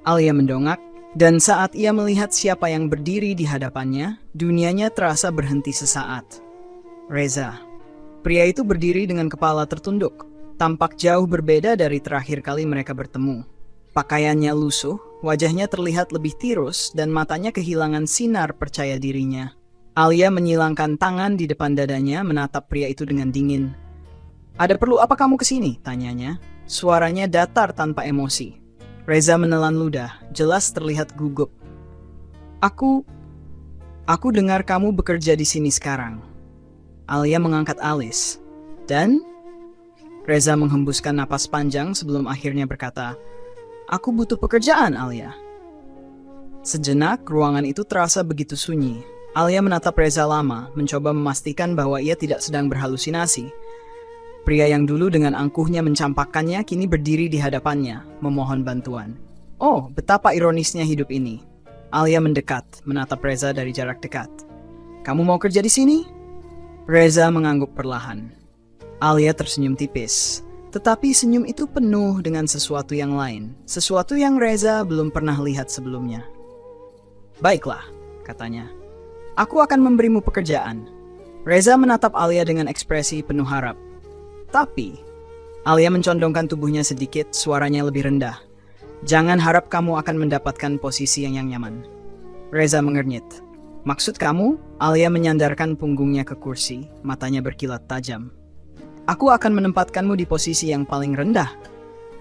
Alia mendongak, dan saat ia melihat siapa yang berdiri di hadapannya, dunianya terasa berhenti sesaat. Reza. Pria itu berdiri dengan kepala tertunduk, tampak jauh berbeda dari terakhir kali mereka bertemu. Pakaiannya lusuh, wajahnya terlihat lebih tirus, dan matanya kehilangan sinar percaya dirinya. Alia menyilangkan tangan di depan dadanya, menatap pria itu dengan dingin. "Ada perlu apa kamu kesini?" tanyanya. Suaranya datar tanpa emosi. Reza menelan ludah, jelas terlihat gugup. Aku dengar kamu bekerja di sini sekarang." Alia mengangkat alis. "Dan?" Reza menghembuskan napas panjang sebelum akhirnya berkata, "Aku butuh pekerjaan, Alia." Sejenak, ruangan itu terasa begitu sunyi. Alia menatap Reza lama, mencoba memastikan bahwa ia tidak sedang berhalusinasi. Pria yang dulu dengan angkuhnya mencampakkannya kini berdiri di hadapannya, memohon bantuan. Oh, betapa ironisnya hidup ini. Alia mendekat, menatap Reza dari jarak dekat. "Kamu mau kerja di sini?" Reza mengangguk perlahan. Alia tersenyum tipis, tetapi senyum itu penuh dengan sesuatu yang lain, sesuatu yang Reza belum pernah lihat sebelumnya. "Baiklah," katanya. "Aku akan memberimu pekerjaan." Reza menatap Alia dengan ekspresi penuh harap. "Tapi," Alia mencondongkan tubuhnya sedikit, suaranya lebih rendah. "Jangan harap kamu akan mendapatkan posisi yang nyaman." Reza mengernyit. "Maksud kamu?" Alia menyandarkan punggungnya ke kursi, matanya berkilat tajam. "Aku akan menempatkanmu di posisi yang paling rendah.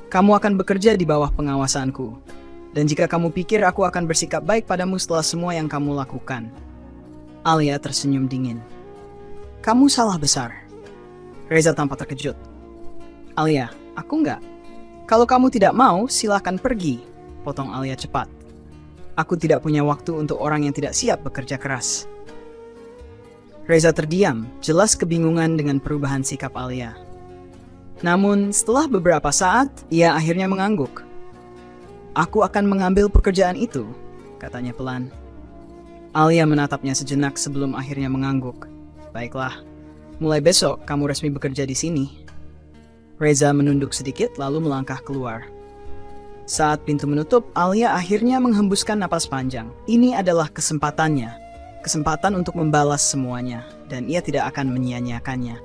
Kamu akan bekerja di bawah pengawasanku. Dan jika kamu pikir aku akan bersikap baik padamu setelah semua yang kamu lakukan." Alia tersenyum dingin. "Kamu salah besar." Reza tampak terkejut. "Alia, aku enggak. Kalau kamu tidak mau, silakan pergi," potong Alia cepat. Aku tidak punya waktu untuk orang yang tidak siap bekerja keras. Reza terdiam, jelas kebingungan dengan perubahan sikap Alia. Namun, setelah beberapa saat, ia akhirnya mengangguk. Aku akan mengambil pekerjaan itu, katanya pelan. Alia menatapnya sejenak sebelum akhirnya mengangguk. Baiklah, mulai besok kamu resmi bekerja di sini. Reza menunduk sedikit lalu melangkah keluar. Saat pintu menutup, Alia akhirnya menghembuskan napas panjang. Ini adalah kesempatannya. Kesempatan untuk membalas semuanya, dan ia tidak akan menyia-nyiakannya.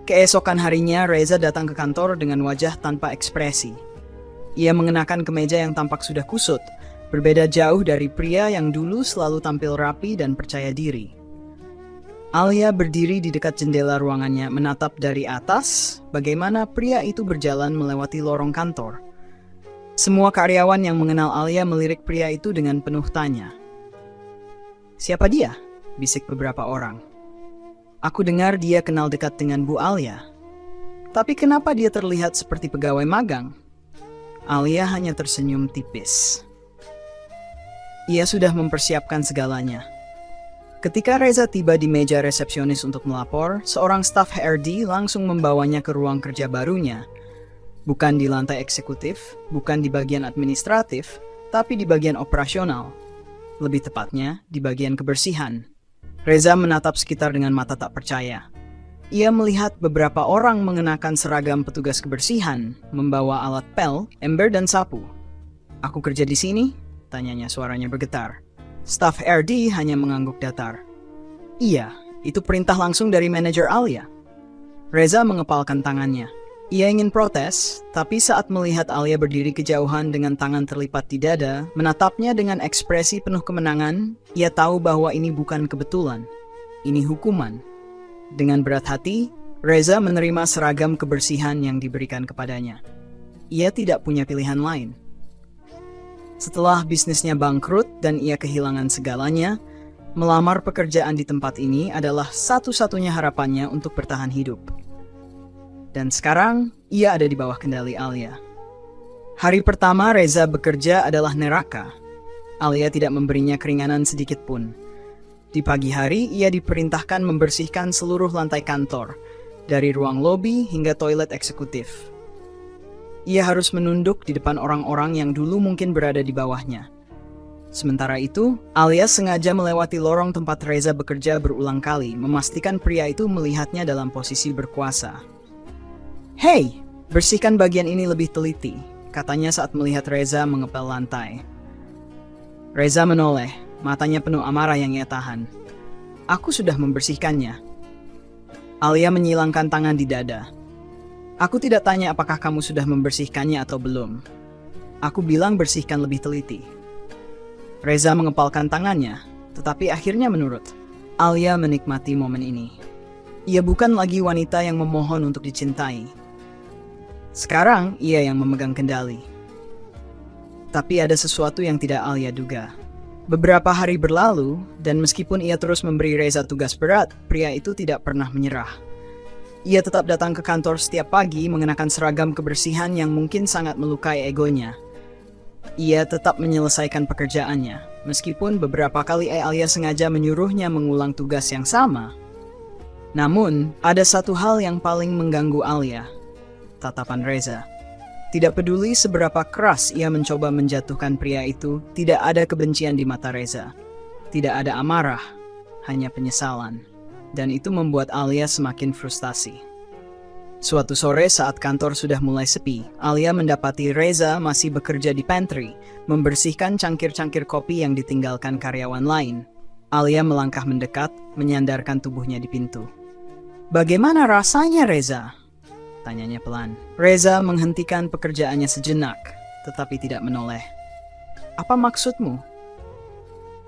Keesokan harinya, Reza datang ke kantor dengan wajah tanpa ekspresi. Ia mengenakan kemeja yang tampak sudah kusut, berbeda jauh dari pria yang dulu selalu tampil rapi dan percaya diri. Alia berdiri di dekat jendela ruangannya menatap dari atas bagaimana pria itu berjalan melewati lorong kantor. Semua karyawan yang mengenal Alia melirik pria itu dengan penuh tanya. "Siapa dia?" bisik beberapa orang. "Aku dengar dia kenal dekat dengan Bu Alia. Tapi kenapa dia terlihat seperti pegawai magang?" Alia hanya tersenyum tipis. Ia sudah mempersiapkan segalanya. Ketika Reza tiba di meja resepsionis untuk melapor, seorang staf HRD langsung membawanya ke ruang kerja barunya. Bukan di lantai eksekutif, bukan di bagian administratif, tapi di bagian operasional. Lebih tepatnya, di bagian kebersihan. Reza menatap sekitar dengan mata tak percaya. Ia melihat beberapa orang mengenakan seragam petugas kebersihan, membawa alat pel, ember, dan sapu. "Aku kerja di sini?" tanyanya suaranya bergetar. Staf RD hanya mengangguk datar. "Iya, itu perintah langsung dari manajer Alia." Reza mengepalkan tangannya. Ia ingin protes, tapi saat melihat Alia berdiri kejauhan dengan tangan terlipat di dada, menatapnya dengan ekspresi penuh kemenangan, ia tahu bahwa ini bukan kebetulan. Ini hukuman. Dengan berat hati, Reza menerima seragam kebersihan yang diberikan kepadanya. Ia tidak punya pilihan lain. Setelah bisnisnya bangkrut dan ia kehilangan segalanya, melamar pekerjaan di tempat ini adalah satu-satunya harapannya untuk bertahan hidup. Dan sekarang, ia ada di bawah kendali Alia. Hari pertama Reza bekerja adalah neraka. Alia tidak memberinya keringanan sedikit pun. Di pagi hari, ia diperintahkan membersihkan seluruh lantai kantor, dari ruang lobi hingga toilet eksekutif. Ia harus menunduk di depan orang-orang yang dulu mungkin berada di bawahnya. Sementara itu, Alia sengaja melewati lorong tempat Reza bekerja berulang kali, memastikan pria itu melihatnya dalam posisi berkuasa. "Hei, bersihkan bagian ini lebih teliti," katanya saat melihat Reza mengepel lantai. Reza menoleh, matanya penuh amarah yang ia tahan. "Aku sudah membersihkannya." Alia menyilangkan tangan di dada. "Aku tidak tanya apakah kamu sudah membersihkannya atau belum. Aku bilang bersihkan lebih teliti." Reza mengepalkan tangannya, tetapi akhirnya menurut. Alia menikmati momen ini. Ia bukan lagi wanita yang memohon untuk dicintai. Sekarang ia yang memegang kendali. Tapi ada sesuatu yang tidak Alia duga. Beberapa hari berlalu, dan meskipun ia terus memberi Reza tugas berat, pria itu tidak pernah menyerah. Ia tetap datang ke kantor setiap pagi mengenakan seragam kebersihan yang mungkin sangat melukai egonya. Ia tetap menyelesaikan pekerjaannya, meskipun beberapa kali Alia sengaja menyuruhnya mengulang tugas yang sama. Namun, ada satu hal yang paling mengganggu Alia. Tatapan Reza. Tidak peduli seberapa keras ia mencoba menjatuhkan pria itu, tidak ada kebencian di mata Reza. Tidak ada amarah, hanya penyesalan. Dan itu membuat Alia semakin frustasi. Suatu sore saat kantor sudah mulai sepi, Alia mendapati Reza masih bekerja di pantry, membersihkan cangkir-cangkir kopi yang ditinggalkan karyawan lain. Alia melangkah mendekat, menyandarkan tubuhnya di pintu. "Bagaimana rasanya, Reza?" tanyanya pelan. Reza menghentikan pekerjaannya sejenak, tetapi tidak menoleh. "Apa maksudmu?"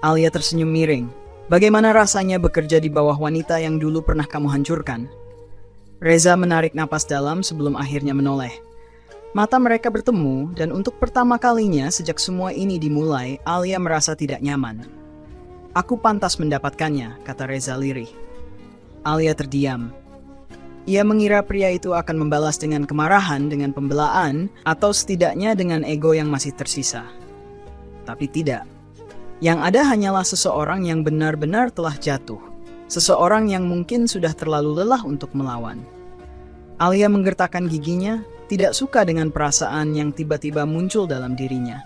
Alia tersenyum miring. "Bagaimana rasanya bekerja di bawah wanita yang dulu pernah kamu hancurkan?" Reza menarik napas dalam sebelum akhirnya menoleh. Mata mereka bertemu, dan untuk pertama kalinya sejak semua ini dimulai, Alia merasa tidak nyaman. "Aku pantas mendapatkannya," kata Reza lirih. Alia terdiam. Ia mengira pria itu akan membalas dengan kemarahan, dengan pembelaan, atau setidaknya dengan ego yang masih tersisa. Tapi tidak. Yang ada hanyalah seseorang yang benar-benar telah jatuh. Seseorang yang mungkin sudah terlalu lelah untuk melawan. Alia menggertakkan giginya, tidak suka dengan perasaan yang tiba-tiba muncul dalam dirinya.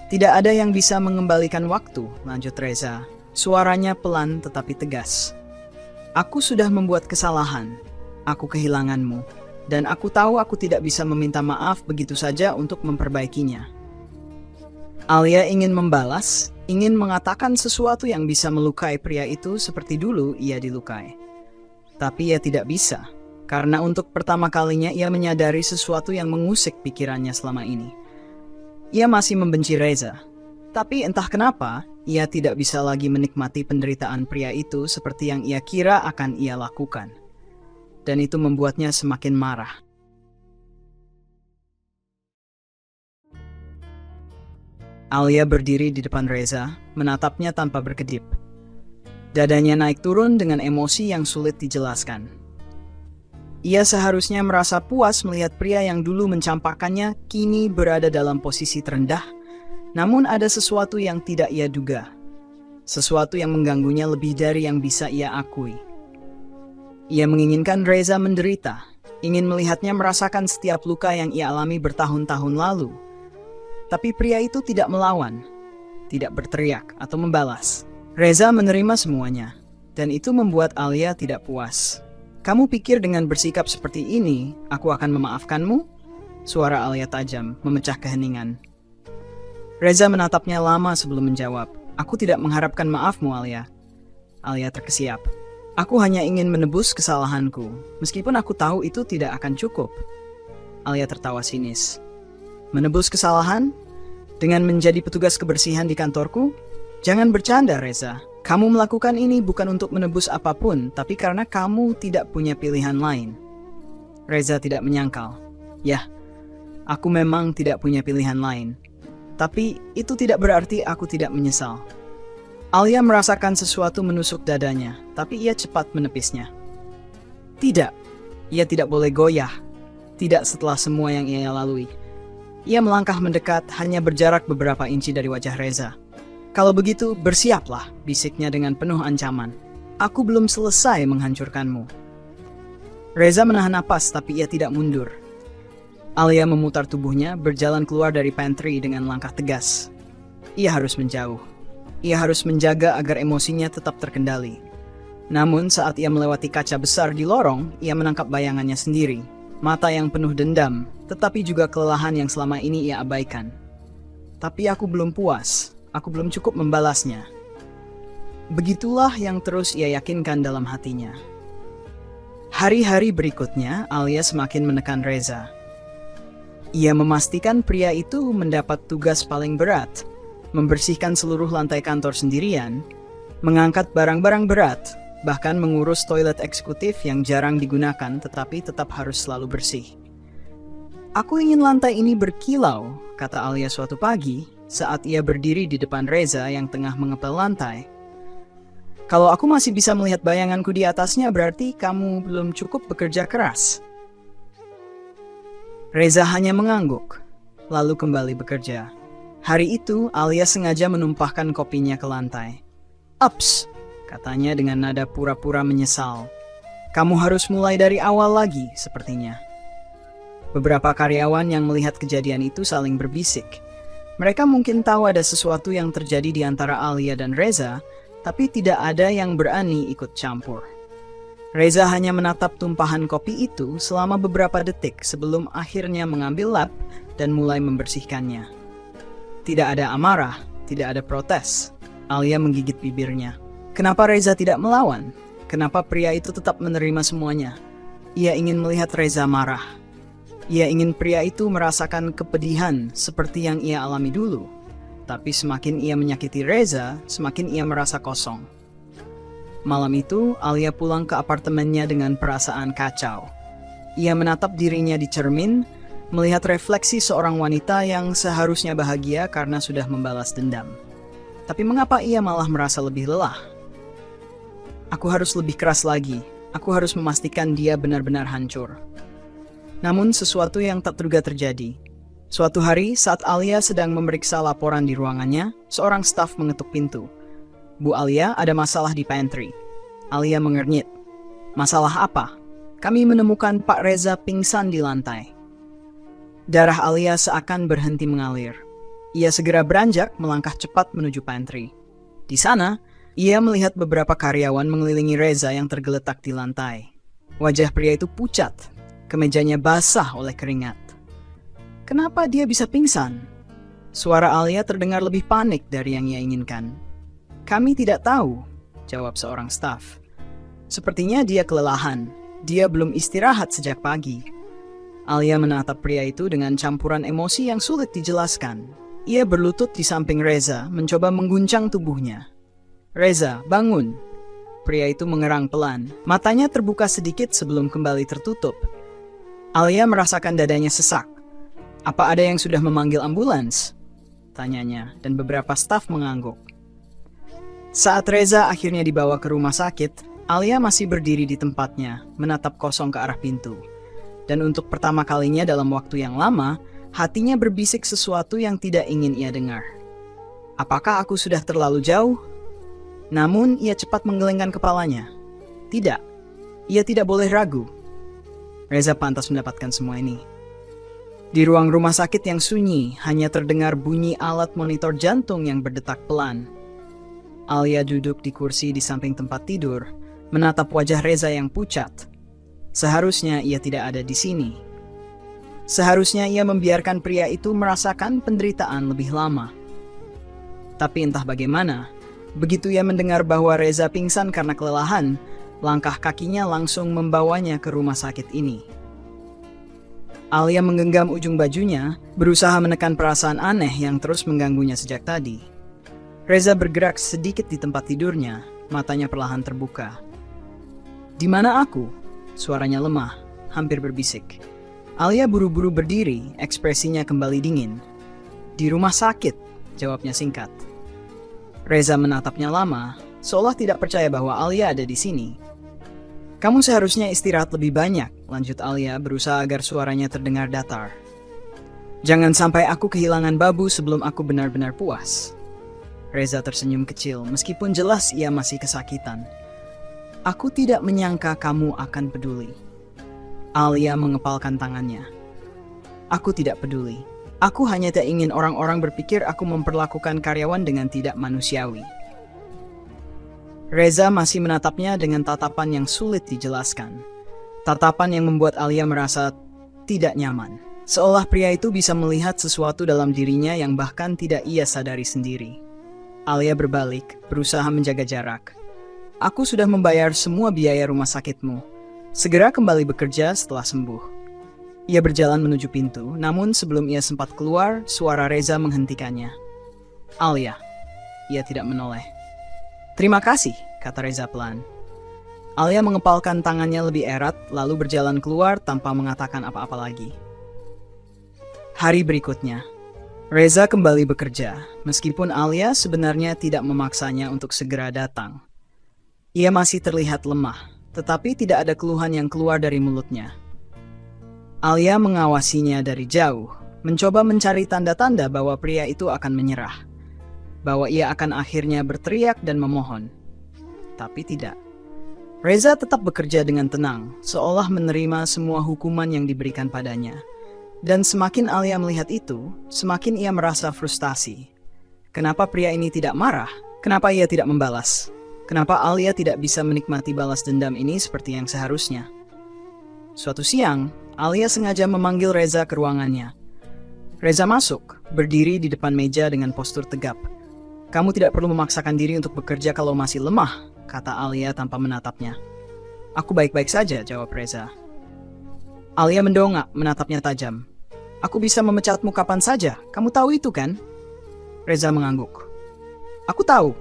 Tidak ada yang bisa mengembalikan waktu, lanjut Reza. Suaranya pelan tetapi tegas. Aku sudah membuat kesalahan. Aku kehilanganmu. Dan aku tahu aku tidak bisa meminta maaf begitu saja untuk memperbaikinya. Alia ingin membalas, ingin mengatakan sesuatu yang bisa melukai pria itu seperti dulu ia dilukai. Tapi ia tidak bisa, karena untuk pertama kalinya ia menyadari sesuatu yang mengusik pikirannya selama ini. Ia masih membenci Reza, tapi entah kenapa ia tidak bisa lagi menikmati penderitaan pria itu seperti yang ia kira akan ia lakukan. Dan itu membuatnya semakin marah. Alia berdiri di depan Reza, menatapnya tanpa berkedip. Dadanya naik turun dengan emosi yang sulit dijelaskan. Ia seharusnya merasa puas melihat pria yang dulu mencampakkannya kini berada dalam posisi terendah, namun ada sesuatu yang tidak ia duga. Sesuatu yang mengganggunya lebih dari yang bisa ia akui. Ia menginginkan Reza menderita, ingin melihatnya merasakan setiap luka yang ia alami bertahun-tahun lalu. Tapi pria itu tidak melawan, tidak berteriak atau membalas. Reza menerima semuanya, dan itu membuat Alia tidak puas. Kamu pikir dengan bersikap seperti ini, aku akan memaafkanmu? Suara Alia tajam, memecah keheningan. Reza menatapnya lama sebelum menjawab. Aku tidak mengharapkan maafmu, Alia. Alia terkesiap. Aku hanya ingin menebus kesalahanku, meskipun aku tahu itu tidak akan cukup. Alia tertawa sinis. Menebus kesalahan? Dengan menjadi petugas kebersihan di kantorku? Jangan bercanda, Reza. Kamu melakukan ini bukan untuk menebus apapun, tapi karena kamu tidak punya pilihan lain. Reza tidak menyangkal. Ya, aku memang tidak punya pilihan lain. Tapi itu tidak berarti aku tidak menyesal. Alia merasakan sesuatu menusuk dadanya, tapi ia cepat menepisnya. Tidak, ia tidak boleh goyah. Tidak setelah semua yang ia lalui. Ia melangkah mendekat, hanya berjarak beberapa inci dari wajah Reza. Kalau begitu, bersiaplah, bisiknya dengan penuh ancaman. Aku belum selesai menghancurkanmu. Reza menahan napas, tapi ia tidak mundur. Alia memutar tubuhnya, berjalan keluar dari pantry dengan langkah tegas. Ia harus menjauh. Ia harus menjaga agar emosinya tetap terkendali. Namun saat ia melewati kaca besar di lorong, ia menangkap bayangannya sendiri. Mata yang penuh dendam, tetapi juga kelelahan yang selama ini ia abaikan. Tapi aku belum puas, aku belum cukup membalasnya. Begitulah yang terus ia yakinkan dalam hatinya. Hari-hari berikutnya, Alia semakin menekan Reza. Ia memastikan pria itu mendapat tugas paling berat, membersihkan seluruh lantai kantor sendirian, mengangkat barang-barang berat, bahkan mengurus toilet eksekutif yang jarang digunakan tetapi tetap harus selalu bersih. Aku ingin lantai ini berkilau, kata Alia suatu pagi saat ia berdiri di depan Reza yang tengah mengepel lantai. Kalau aku masih bisa melihat bayanganku di atasnya, berarti kamu belum cukup bekerja keras. Reza hanya mengangguk, lalu kembali bekerja. Hari itu, Alia sengaja menumpahkan kopinya ke lantai. Ups, katanya dengan nada pura-pura menyesal. Kamu harus mulai dari awal lagi, sepertinya. Beberapa karyawan yang melihat kejadian itu saling berbisik. Mereka mungkin tahu ada sesuatu yang terjadi di antara Alia dan Reza, tapi tidak ada yang berani ikut campur. Reza hanya menatap tumpahan kopi itu selama beberapa detik sebelum akhirnya mengambil lap dan mulai membersihkannya. Tidak ada amarah, tidak ada protes. Alia menggigit bibirnya. Kenapa Reza tidak melawan? Kenapa pria itu tetap menerima semuanya? Ia ingin melihat Reza marah. Ia ingin pria itu merasakan kepedihan seperti yang ia alami dulu. Tapi semakin ia menyakiti Reza, semakin ia merasa kosong. Malam itu, Alia pulang ke apartemennya dengan perasaan kacau. Ia menatap dirinya di cermin, melihat refleksi seorang wanita yang seharusnya bahagia karena sudah membalas dendam. Tapi mengapa ia malah merasa lebih lelah? Aku harus lebih keras lagi. Aku harus memastikan dia benar-benar hancur. Namun sesuatu yang tak terduga terjadi. Suatu hari, saat Alia sedang memeriksa laporan di ruangannya, seorang staf mengetuk pintu. "Bu Alia, ada masalah di pantry." Alia mengernyit. "Masalah apa?" "Kami menemukan Pak Reza pingsan di lantai." Darah Alia seakan berhenti mengalir. Ia segera beranjak melangkah cepat menuju pantry. Di sana, ia melihat beberapa karyawan mengelilingi Reza yang tergeletak di lantai. Wajah pria itu pucat, kemejanya basah oleh keringat. Kenapa dia bisa pingsan? Suara Alia terdengar lebih panik dari yang ia inginkan. "Kami tidak tahu," jawab seorang staf. "Sepertinya dia kelelahan. Dia belum istirahat sejak pagi." Alia menatap pria itu dengan campuran emosi yang sulit dijelaskan. Ia berlutut di samping Reza, mencoba mengguncang tubuhnya. "Reza, bangun!" Pria itu mengerang pelan. Matanya terbuka sedikit sebelum kembali tertutup. Alia merasakan dadanya sesak. "Apa ada yang sudah memanggil ambulans?" tanyanya, dan beberapa staf mengangguk. Saat Reza akhirnya dibawa ke rumah sakit, Alia masih berdiri di tempatnya, menatap kosong ke arah pintu. Dan untuk pertama kalinya dalam waktu yang lama, hatinya berbisik sesuatu yang tidak ingin ia dengar. Apakah aku sudah terlalu jauh? Namun ia cepat menggelengkan kepalanya. Tidak, ia tidak boleh ragu. Reza pantas mendapatkan semua ini. Di ruang rumah sakit yang sunyi, hanya terdengar bunyi alat monitor jantung yang berdetak pelan. Alia duduk di kursi di samping tempat tidur, menatap wajah Reza yang pucat. Seharusnya ia tidak ada di sini. Seharusnya ia membiarkan pria itu merasakan penderitaan lebih lama. Tapi entah bagaimana, begitu ia mendengar bahwa Reza pingsan karena kelelahan, langkah kakinya langsung membawanya ke rumah sakit ini. Alia menggenggam ujung bajunya, berusaha menekan perasaan aneh yang terus mengganggunya sejak tadi. Reza bergerak sedikit di tempat tidurnya, matanya perlahan terbuka. "Di mana aku?" Suaranya lemah, hampir berbisik. Alia buru-buru berdiri, ekspresinya kembali dingin. "Di rumah sakit," jawabnya singkat. Reza menatapnya lama, seolah tidak percaya bahwa Alia ada di sini. "Kamu seharusnya istirahat lebih banyak," lanjut Alia berusaha agar suaranya terdengar datar. "Jangan sampai aku kehilangan Babu sebelum aku benar-benar puas." Reza tersenyum kecil meskipun jelas ia masih kesakitan. "Aku tidak menyangka kamu akan peduli." Alia mengepalkan tangannya. "Aku tidak peduli. Aku hanya tak ingin orang-orang berpikir aku memperlakukan karyawan dengan tidak manusiawi." Reza masih menatapnya dengan tatapan yang sulit dijelaskan. Tatapan yang membuat Alia merasa tidak nyaman. Seolah pria itu bisa melihat sesuatu dalam dirinya yang bahkan tidak ia sadari sendiri. Alia berbalik, berusaha menjaga jarak. "Aku sudah membayar semua biaya rumah sakitmu. Segera kembali bekerja setelah sembuh." Ia berjalan menuju pintu, namun sebelum ia sempat keluar, suara Reza menghentikannya. "Alia." Ia tidak menoleh. "Terima kasih," kata Reza pelan. Alia mengepalkan tangannya lebih erat, lalu berjalan keluar tanpa mengatakan apa-apa lagi. Hari berikutnya, Reza kembali bekerja, meskipun Alia sebenarnya tidak memaksanya untuk segera datang. Ia masih terlihat lemah, tetapi tidak ada keluhan yang keluar dari mulutnya. Alia mengawasinya dari jauh, mencoba mencari tanda-tanda bahwa pria itu akan menyerah, bahwa ia akan akhirnya berteriak dan memohon. Tapi tidak. Reza tetap bekerja dengan tenang, seolah menerima semua hukuman yang diberikan padanya. Dan semakin Alia melihat itu, semakin ia merasa frustasi. Kenapa pria ini tidak marah? Kenapa ia tidak membalas? Kenapa Alia tidak bisa menikmati balas dendam ini seperti yang seharusnya? Suatu siang, Alia sengaja memanggil Reza ke ruangannya. Reza masuk, berdiri di depan meja dengan postur tegap. "Kamu tidak perlu memaksakan diri untuk bekerja kalau masih lemah," kata Alia tanpa menatapnya. "Aku baik-baik saja," jawab Reza. Alia mendongak, menatapnya tajam. "Aku bisa memecatmu kapan saja, kamu tahu itu kan?" Reza mengangguk. "Aku tahu."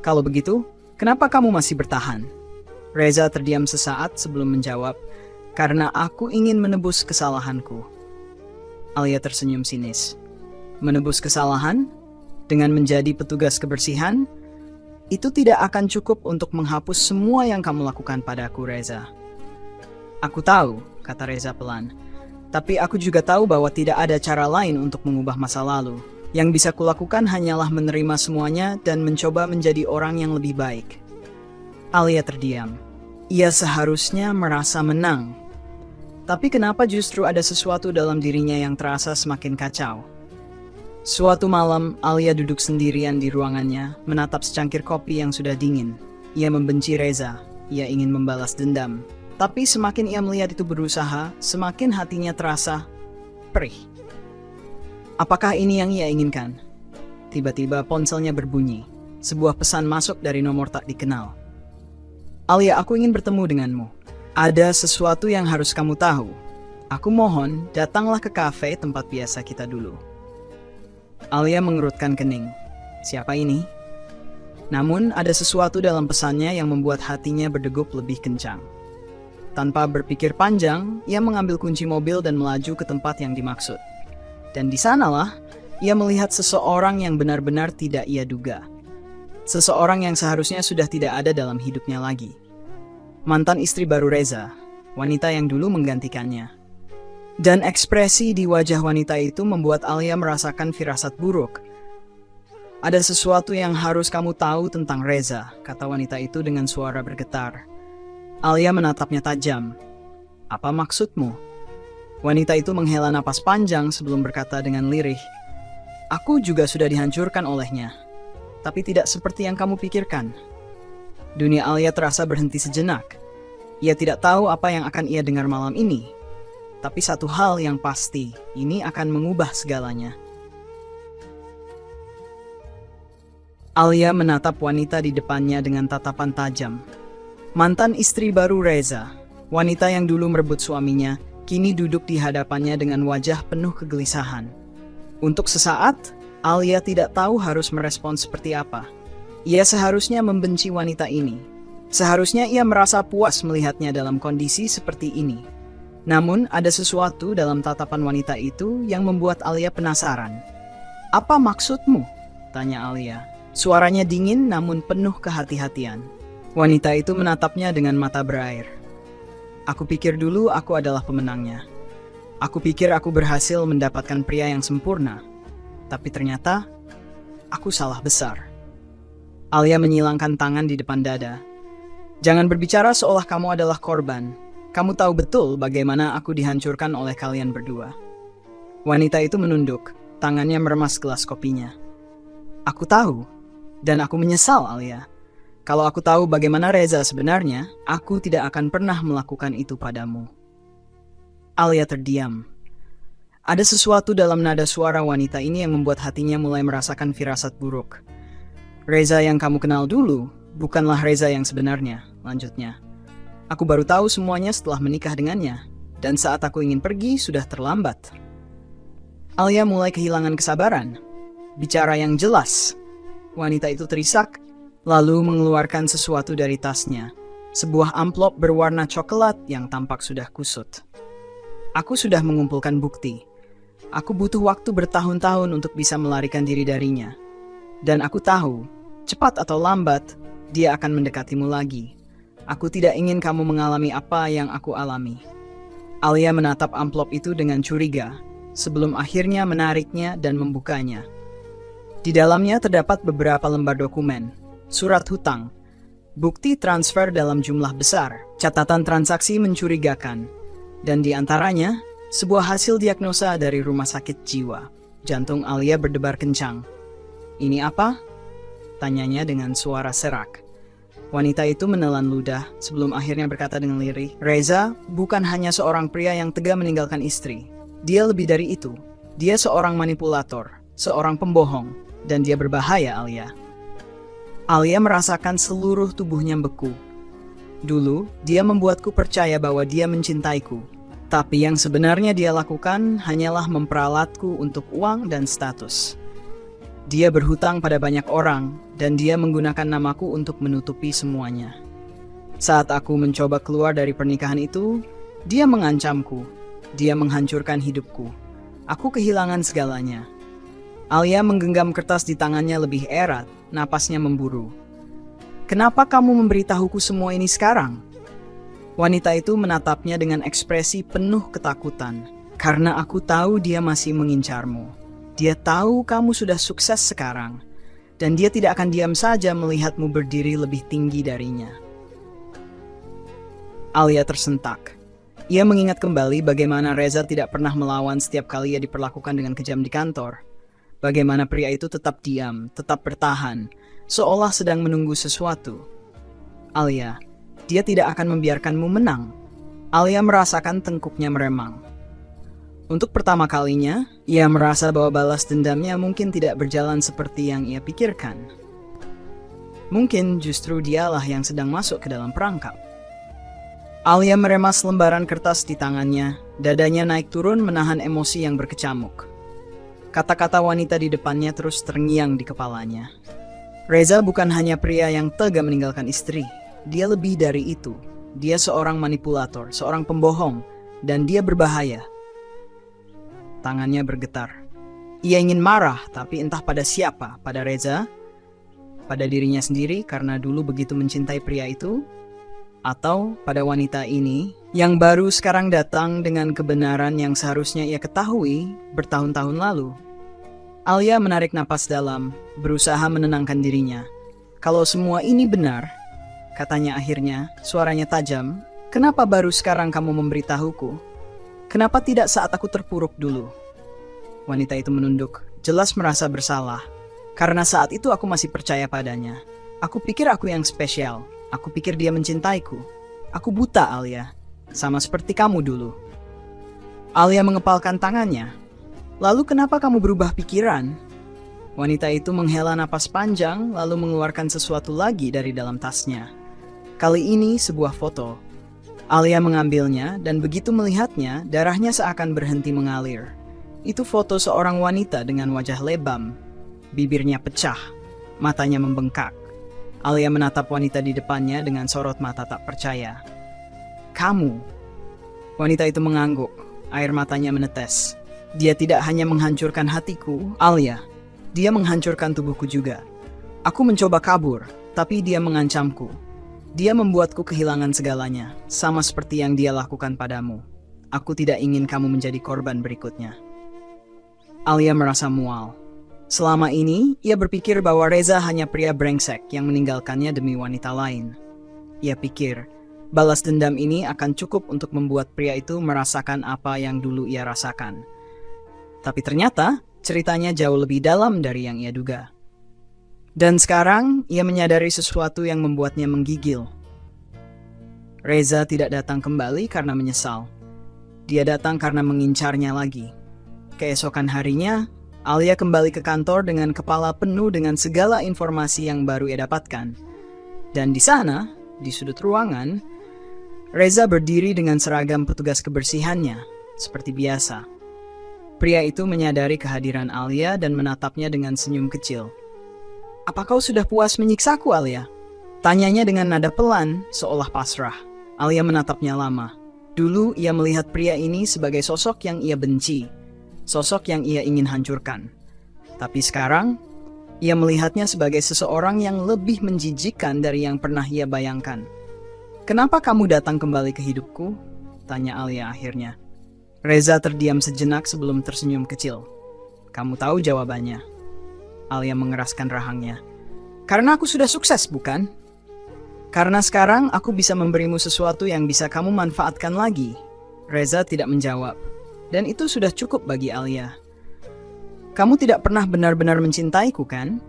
"Kalau begitu, kenapa kamu masih bertahan?" Reza terdiam sesaat sebelum menjawab, "Karena aku ingin menebus kesalahanku." Alia tersenyum sinis. "Menebus kesalahan? Dengan menjadi petugas kebersihan? Itu tidak akan cukup untuk menghapus semua yang kamu lakukan padaku, Reza." "Aku tahu," kata Reza pelan. Tapi aku juga tahu bahwa tidak ada cara lain untuk mengubah masa lalu. Yang bisa kulakukan hanyalah menerima semuanya dan mencoba menjadi orang yang lebih baik. Alia terdiam. Ia seharusnya merasa menang. Tapi kenapa justru ada sesuatu dalam dirinya yang terasa semakin kacau? Suatu malam, Alia duduk sendirian di ruangannya, menatap secangkir kopi yang sudah dingin. Ia membenci Reza. Ia ingin membalas dendam. Tapi semakin ia melihat itu berusaha, semakin hatinya terasa perih. Apakah ini yang ia inginkan? Tiba-tiba ponselnya berbunyi. Sebuah pesan masuk dari nomor tak dikenal. Alia, aku ingin bertemu denganmu. Ada sesuatu yang harus kamu tahu. Aku mohon, datanglah ke kafe tempat biasa kita dulu. Alia mengerutkan kening. Siapa ini? Namun ada sesuatu dalam pesannya yang membuat hatinya berdegup lebih kencang. Tanpa berpikir panjang, ia mengambil kunci mobil dan melaju ke tempat yang dimaksud. Dan di sanalah, ia melihat seseorang yang benar-benar tidak ia duga. Seseorang yang seharusnya sudah tidak ada dalam hidupnya lagi. Mantan istri baru Reza, wanita yang dulu menggantikannya. Dan ekspresi di wajah wanita itu membuat Alia merasakan firasat buruk. Ada sesuatu yang harus kamu tahu tentang Reza, kata wanita itu dengan suara bergetar. Alia menatapnya tajam. Apa maksudmu? Wanita itu menghela napas panjang sebelum berkata dengan lirih. Aku juga sudah dihancurkan olehnya. Tapi tidak seperti yang kamu pikirkan. Dunia Alia terasa berhenti sejenak. Ia tidak tahu apa yang akan ia dengar malam ini. Tapi satu hal yang pasti, ini akan mengubah segalanya. Alia menatap wanita di depannya dengan tatapan tajam. Mantan istri baru Reza, wanita yang dulu merebut suaminya, kini duduk di hadapannya dengan wajah penuh kegelisahan. Untuk sesaat, Alia tidak tahu harus merespon seperti apa. Ia seharusnya membenci wanita ini. Seharusnya ia merasa puas melihatnya dalam kondisi seperti ini. Namun ada sesuatu dalam tatapan wanita itu yang membuat Alia penasaran. Apa maksudmu? Tanya Alia. Suaranya dingin namun penuh kehati-hatian. Wanita itu menatapnya dengan mata berair. Aku pikir dulu aku adalah pemenangnya. Aku pikir aku berhasil mendapatkan pria yang sempurna. Tapi ternyata, aku salah besar. Alia menyilangkan tangan di depan dada. Jangan berbicara seolah kamu adalah korban. Kamu tahu betul bagaimana aku dihancurkan oleh kalian berdua. Wanita itu menunduk, tangannya meremas gelas kopinya. Aku tahu, dan aku menyesal, Alia. Kalau aku tahu bagaimana Reza sebenarnya, aku tidak akan pernah melakukan itu padamu. Alia terdiam. Ada sesuatu dalam nada suara wanita ini yang membuat hatinya mulai merasakan firasat buruk. Reza yang kamu kenal dulu, bukanlah Reza yang sebenarnya, lanjutnya. Aku baru tahu semuanya setelah menikah dengannya, dan saat aku ingin pergi sudah terlambat. Alia mulai kehilangan kesabaran. Bicara yang jelas. Wanita itu terisak, lalu mengeluarkan sesuatu dari tasnya. Sebuah amplop berwarna coklat yang tampak sudah kusut. Aku sudah mengumpulkan bukti. Aku butuh waktu bertahun-tahun untuk bisa melarikan diri darinya. Dan aku tahu, cepat atau lambat, dia akan mendekatimu lagi. Aku tidak ingin kamu mengalami apa yang aku alami. Alia menatap amplop itu dengan curiga, sebelum akhirnya menariknya dan membukanya. Di dalamnya terdapat beberapa lembar dokumen. Surat hutang, bukti transfer dalam jumlah besar, catatan transaksi mencurigakan, dan di antaranya sebuah hasil diagnosa dari rumah sakit jiwa. Jantung Alia berdebar kencang. Ini apa? Tanyanya dengan suara serak. Wanita itu menelan ludah sebelum akhirnya berkata dengan lirih, Reza bukan hanya seorang pria yang tega meninggalkan istri. Dia lebih dari itu. Dia seorang manipulator, seorang pembohong, dan dia berbahaya, Alia. Alia merasakan seluruh tubuhnya beku. Dulu, dia membuatku percaya bahwa dia mencintaiku. Tapi yang sebenarnya dia lakukan hanyalah memperalatku untuk uang dan status. Dia berhutang pada banyak orang, dan dia menggunakan namaku untuk menutupi semuanya. Saat aku mencoba keluar dari pernikahan itu, dia mengancamku. Dia menghancurkan hidupku. Aku kehilangan segalanya. Alia menggenggam kertas di tangannya lebih erat, napasnya memburu. Kenapa kamu memberitahuku semua ini sekarang? Wanita itu menatapnya dengan ekspresi penuh ketakutan. Karena aku tahu dia masih mengincarmu. Dia tahu kamu sudah sukses sekarang. Dan dia tidak akan diam saja melihatmu berdiri lebih tinggi darinya. Alia tersentak. Ia mengingat kembali bagaimana Reza tidak pernah melawan setiap kali ia diperlakukan dengan kejam di kantor. Bagaimana pria itu tetap diam, tetap bertahan, seolah sedang menunggu sesuatu. Alia, dia tidak akan membiarkanmu menang. Alia merasakan tengkuknya meremang. Untuk pertama kalinya, ia merasa bahwa balas dendamnya mungkin tidak berjalan seperti yang ia pikirkan. Mungkin justru dialah yang sedang masuk ke dalam perangkap. Alia meremas lembaran kertas di tangannya, dadanya naik turun menahan emosi yang berkecamuk. Kata-kata wanita di depannya terus terngiang di kepalanya. Reza bukan hanya pria yang tega meninggalkan istri, dia lebih dari itu. Dia seorang manipulator, seorang pembohong, dan dia berbahaya. Tangannya bergetar. Ia ingin marah, tapi entah pada siapa, pada Reza, pada dirinya sendiri karena dulu begitu mencintai pria itu, atau pada wanita ini yang baru sekarang datang dengan kebenaran yang seharusnya ia ketahui bertahun-tahun lalu. Alia menarik napas dalam, berusaha menenangkan dirinya. Kalau semua ini benar, katanya akhirnya, suaranya tajam, kenapa baru sekarang kamu memberitahuku? Kenapa tidak saat aku terpuruk dulu? Wanita itu menunduk, jelas merasa bersalah. Karena saat itu aku masih percaya padanya. Aku pikir aku yang spesial. Aku pikir dia mencintaiku. Aku buta, Alia. Sama seperti kamu dulu. Alia mengepalkan tangannya. Lalu kenapa kamu berubah pikiran? Wanita itu menghela napas panjang lalu mengeluarkan sesuatu lagi dari dalam tasnya. Kali ini sebuah foto. Alia mengambilnya dan begitu melihatnya, darahnya seakan berhenti mengalir. Itu foto seorang wanita dengan wajah lebam. Bibirnya pecah, matanya membengkak. Alia menatap wanita di depannya dengan sorot mata tak percaya. Kamu. Wanita itu mengangguk, air matanya menetes. Dia tidak hanya menghancurkan hatiku, Alia. Dia menghancurkan tubuhku juga. Aku mencoba kabur, tapi dia mengancamku. Dia membuatku kehilangan segalanya, sama seperti yang dia lakukan padamu. Aku tidak ingin kamu menjadi korban berikutnya. Alia merasa mual. Selama ini, ia berpikir bahwa Reza hanya pria brengsek yang meninggalkannya demi wanita lain. Ia pikir, balas dendam ini akan cukup untuk membuat pria itu merasakan apa yang dulu ia rasakan. Tapi ternyata, ceritanya jauh lebih dalam dari yang ia duga. Dan sekarang, ia menyadari sesuatu yang membuatnya menggigil. Reza tidak datang kembali karena menyesal. Dia datang karena mengincarnya lagi. Keesokan harinya, Alia kembali ke kantor dengan kepala penuh dengan segala informasi yang baru ia dapatkan. Dan di sana, di sudut ruangan, Reza berdiri dengan seragam petugas kebersihannya, seperti biasa. Pria itu menyadari kehadiran Alia dan menatapnya dengan senyum kecil. Apa kau sudah puas menyiksaku, Alia? Tanyanya dengan nada pelan, seolah pasrah. Alia menatapnya lama. Dulu ia melihat pria ini sebagai sosok yang ia benci, sosok yang ia ingin hancurkan. Tapi sekarang, ia melihatnya sebagai seseorang yang lebih menjijikkan dari yang pernah ia bayangkan. Kenapa kamu datang kembali ke hidupku? Tanya Alia akhirnya. Reza terdiam sejenak sebelum tersenyum kecil. Kamu tahu jawabannya. Alia mengeraskan rahangnya. Karena aku sudah sukses, bukan? Karena sekarang aku bisa memberimu sesuatu yang bisa kamu manfaatkan lagi. Reza tidak menjawab. Dan itu sudah cukup bagi Alia. Kamu tidak pernah benar-benar mencintaiku, kan?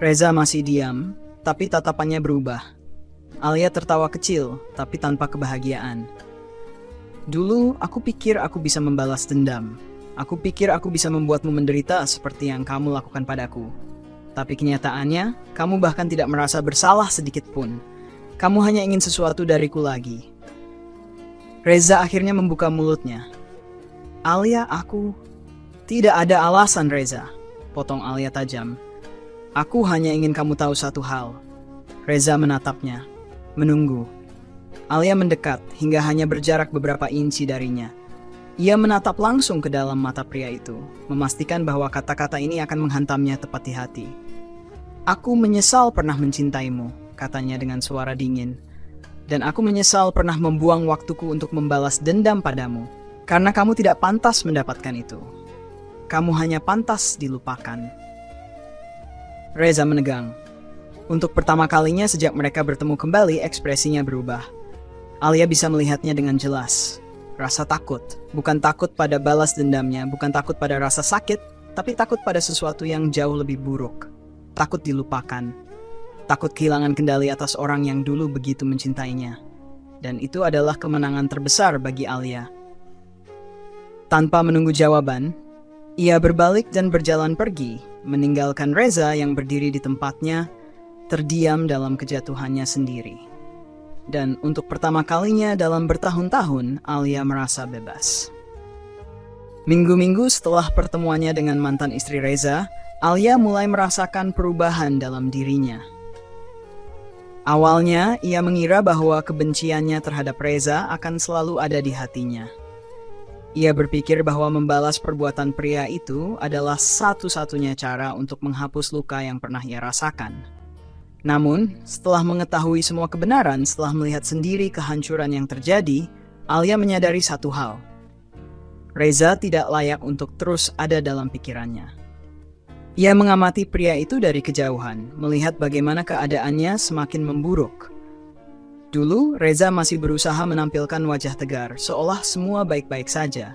Reza masih diam, tapi tatapannya berubah. Alia tertawa kecil, tapi tanpa kebahagiaan. Dulu aku pikir aku bisa membalas dendam. Aku pikir aku bisa membuatmu menderita seperti yang kamu lakukan padaku. Tapi kenyataannya, kamu bahkan tidak merasa bersalah sedikit pun. Kamu hanya ingin sesuatu dariku lagi. Reza akhirnya membuka mulutnya. Alia, aku... Tidak ada alasan, Reza. Potong Alia tajam. Aku hanya ingin kamu tahu satu hal. Reza menatapnya. Menunggu. Alia mendekat hingga hanya berjarak beberapa inci darinya. Ia menatap langsung ke dalam mata pria itu, memastikan bahwa kata-kata ini akan menghantamnya tepat di hati. Aku menyesal pernah mencintaimu, katanya dengan suara dingin. Dan aku menyesal pernah membuang waktuku untuk membalas dendam padamu. Karena kamu tidak pantas mendapatkan itu. Kamu hanya pantas dilupakan. Reza menegang. Untuk pertama kalinya sejak mereka bertemu kembali, ekspresinya berubah. Alia bisa melihatnya dengan jelas. Rasa takut. Bukan takut pada balas dendamnya, bukan takut pada rasa sakit, tapi takut pada sesuatu yang jauh lebih buruk. Takut dilupakan. Takut kehilangan kendali atas orang yang dulu begitu mencintainya. Dan itu adalah kemenangan terbesar bagi Alia. Tanpa menunggu jawaban, ia berbalik dan berjalan pergi, meninggalkan Reza yang berdiri di tempatnya, terdiam dalam kejatuhannya sendiri. Dan untuk pertama kalinya dalam bertahun-tahun, Alia merasa bebas. Minggu-minggu setelah pertemuannya dengan mantan istri Reza, Alia mulai merasakan perubahan dalam dirinya. Awalnya, ia mengira bahwa kebenciannya terhadap Reza akan selalu ada di hatinya. Ia berpikir bahwa membalas perbuatan pria itu adalah satu-satunya cara untuk menghapus luka yang pernah ia rasakan. Namun, setelah mengetahui semua kebenaran, setelah melihat sendiri kehancuran yang terjadi, Alia menyadari satu hal. Reza tidak layak untuk terus ada dalam pikirannya. Ia mengamati pria itu dari kejauhan, melihat bagaimana keadaannya semakin memburuk. Dulu, Reza masih berusaha menampilkan wajah tegar, seolah semua baik-baik saja.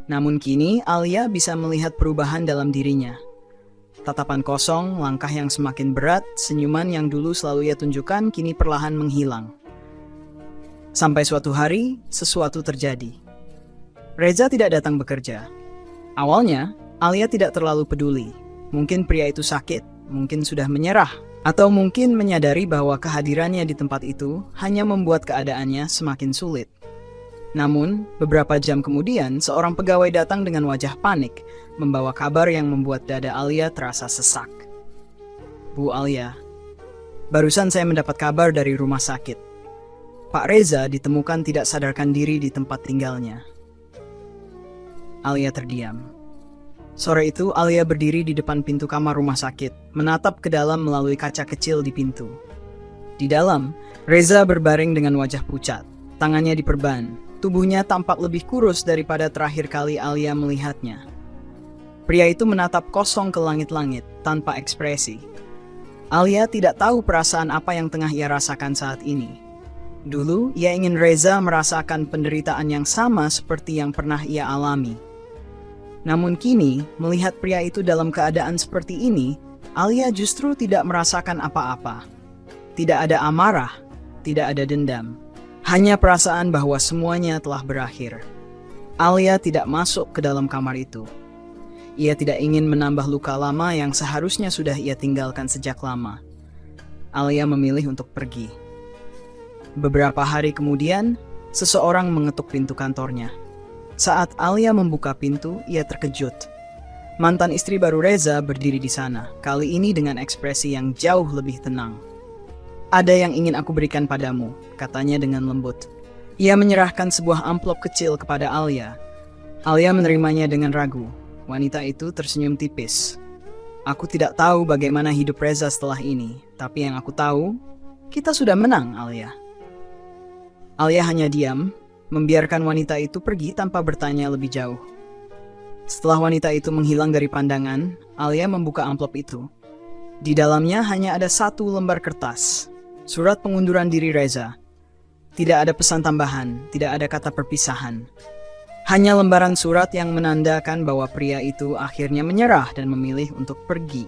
Namun kini, Alia bisa melihat perubahan dalam dirinya. Tatapan kosong, langkah yang semakin berat, senyuman yang dulu selalu ia tunjukkan kini perlahan menghilang. Sampai suatu hari, sesuatu terjadi. Reza tidak datang bekerja. Awalnya, Alia tidak terlalu peduli. Mungkin pria itu sakit, mungkin sudah menyerah, atau mungkin menyadari bahwa kehadirannya di tempat itu hanya membuat keadaannya semakin sulit. Namun, beberapa jam kemudian, seorang pegawai datang dengan wajah panik, membawa kabar yang membuat dada Alia terasa sesak. Bu Alia, barusan saya mendapat kabar dari rumah sakit. Pak Reza ditemukan tidak sadarkan diri di tempat tinggalnya. Alia terdiam. Sore itu, Alia berdiri di depan pintu kamar rumah sakit, menatap ke dalam melalui kaca kecil di pintu. Di dalam, Reza berbaring dengan wajah pucat, tangannya diperban. Tubuhnya tampak lebih kurus daripada terakhir kali Alia melihatnya. Pria itu menatap kosong ke langit-langit, tanpa ekspresi. Alia tidak tahu perasaan apa yang tengah ia rasakan saat ini. Dulu, ia ingin Reza merasakan penderitaan yang sama seperti yang pernah ia alami. Namun kini, melihat pria itu dalam keadaan seperti ini, Alia justru tidak merasakan apa-apa. Tidak ada amarah, tidak ada dendam. Hanya perasaan bahwa semuanya telah berakhir. Alia tidak masuk ke dalam kamar itu. Ia tidak ingin menambah luka lama yang seharusnya sudah ia tinggalkan sejak lama. Alia memilih untuk pergi. Beberapa hari kemudian, seseorang mengetuk pintu kantornya. Saat Alia membuka pintu, ia terkejut. Mantan istri baru Reza berdiri di sana, kali ini dengan ekspresi yang jauh lebih tenang. Ada yang ingin aku berikan padamu, katanya dengan lembut. Ia menyerahkan sebuah amplop kecil kepada Alia. Alia menerimanya dengan ragu. Wanita itu tersenyum tipis. Aku tidak tahu bagaimana hidup Reza setelah ini, tapi yang aku tahu, kita sudah menang, Alia. Alia hanya diam, membiarkan wanita itu pergi tanpa bertanya lebih jauh. Setelah wanita itu menghilang dari pandangan, Alia membuka amplop itu. Di dalamnya hanya ada satu lembar kertas. Surat pengunduran diri Reza. Tidak ada pesan tambahan, tidak ada kata perpisahan. Hanya lembaran surat yang menandakan bahwa pria itu akhirnya menyerah dan memilih untuk pergi.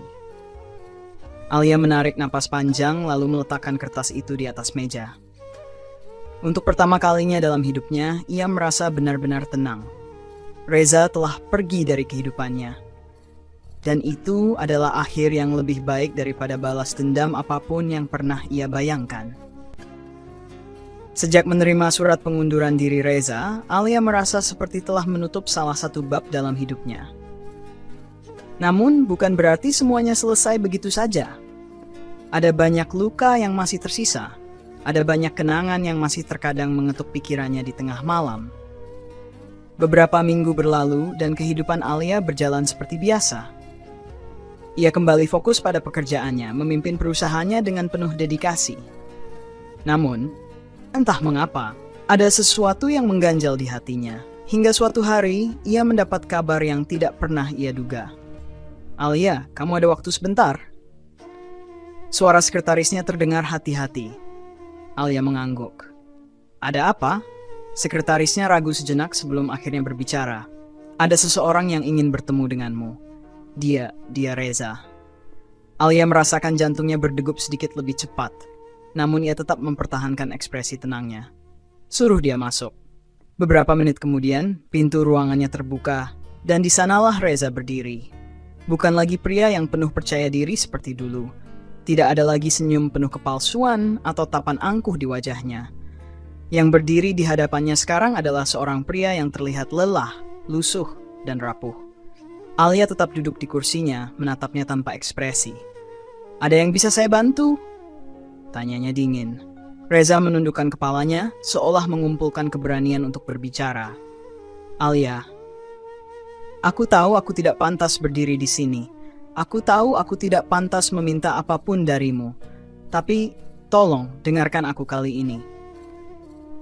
Alia menarik napas panjang lalu meletakkan kertas itu di atas meja. Untuk pertama kalinya dalam hidupnya, ia merasa benar-benar tenang. Reza telah pergi dari kehidupannya. Dan itu adalah akhir yang lebih baik daripada balas dendam apapun yang pernah ia bayangkan. Sejak menerima surat pengunduran diri Reza, Alia merasa seperti telah menutup salah satu bab dalam hidupnya. Namun, bukan berarti semuanya selesai begitu saja. Ada banyak luka yang masih tersisa. Ada banyak kenangan yang masih terkadang mengetuk pikirannya di tengah malam. Beberapa minggu berlalu dan kehidupan Alia berjalan seperti biasa. Ia kembali fokus pada pekerjaannya, memimpin perusahaannya dengan penuh dedikasi. Namun, entah mengapa, ada sesuatu yang mengganjal di hatinya. Hingga suatu hari, ia mendapat kabar yang tidak pernah ia duga. "Alia, kamu ada waktu sebentar?" Suara sekretarisnya terdengar hati-hati. Alia mengangguk. "Ada apa?" Sekretarisnya ragu sejenak sebelum akhirnya berbicara. "Ada seseorang yang ingin bertemu denganmu. Dia Reza." Alia merasakan jantungnya berdegup sedikit lebih cepat, namun ia tetap mempertahankan ekspresi tenangnya. "Suruh dia masuk." Beberapa menit kemudian, pintu ruangannya terbuka, dan di sanalah Reza berdiri. Bukan lagi pria yang penuh percaya diri seperti dulu. Tidak ada lagi senyum penuh kepalsuan atau tapan angkuh di wajahnya. Yang berdiri di hadapannya sekarang adalah seorang pria yang terlihat lelah, lusuh, dan rapuh. Alia tetap duduk di kursinya, menatapnya tanpa ekspresi. "Ada yang bisa saya bantu?" tanyanya dingin. Reza menundukkan kepalanya, seolah mengumpulkan keberanian untuk berbicara. "Alia, aku tahu aku tidak pantas berdiri di sini. Aku tahu aku tidak pantas meminta apapun darimu. Tapi, tolong dengarkan aku kali ini."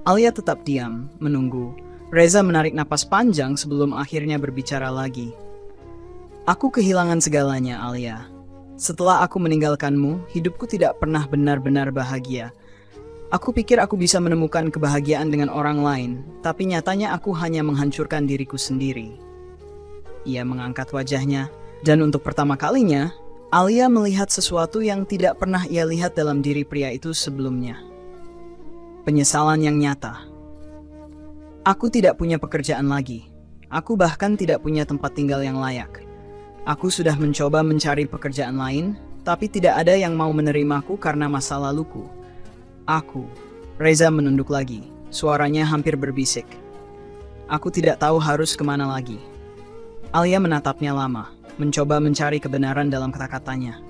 Alia tetap diam, menunggu. Reza menarik napas panjang sebelum akhirnya berbicara lagi. "Aku kehilangan segalanya, Alia. Setelah aku meninggalkanmu, hidupku tidak pernah benar-benar bahagia. Aku pikir aku bisa menemukan kebahagiaan dengan orang lain, tapi nyatanya aku hanya menghancurkan diriku sendiri." Ia mengangkat wajahnya, dan untuk pertama kalinya, Alia melihat sesuatu yang tidak pernah ia lihat dalam diri pria itu sebelumnya. Penyesalan yang nyata. "Aku tidak punya pekerjaan lagi. Aku bahkan tidak punya tempat tinggal yang layak. Aku sudah mencoba mencari pekerjaan lain, tapi tidak ada yang mau menerimaku karena masa laluku. Reza menunduk lagi, suaranya hampir berbisik. "Aku tidak tahu harus kemana lagi." Alia menatapnya lama, mencoba mencari kebenaran dalam kata-katanya.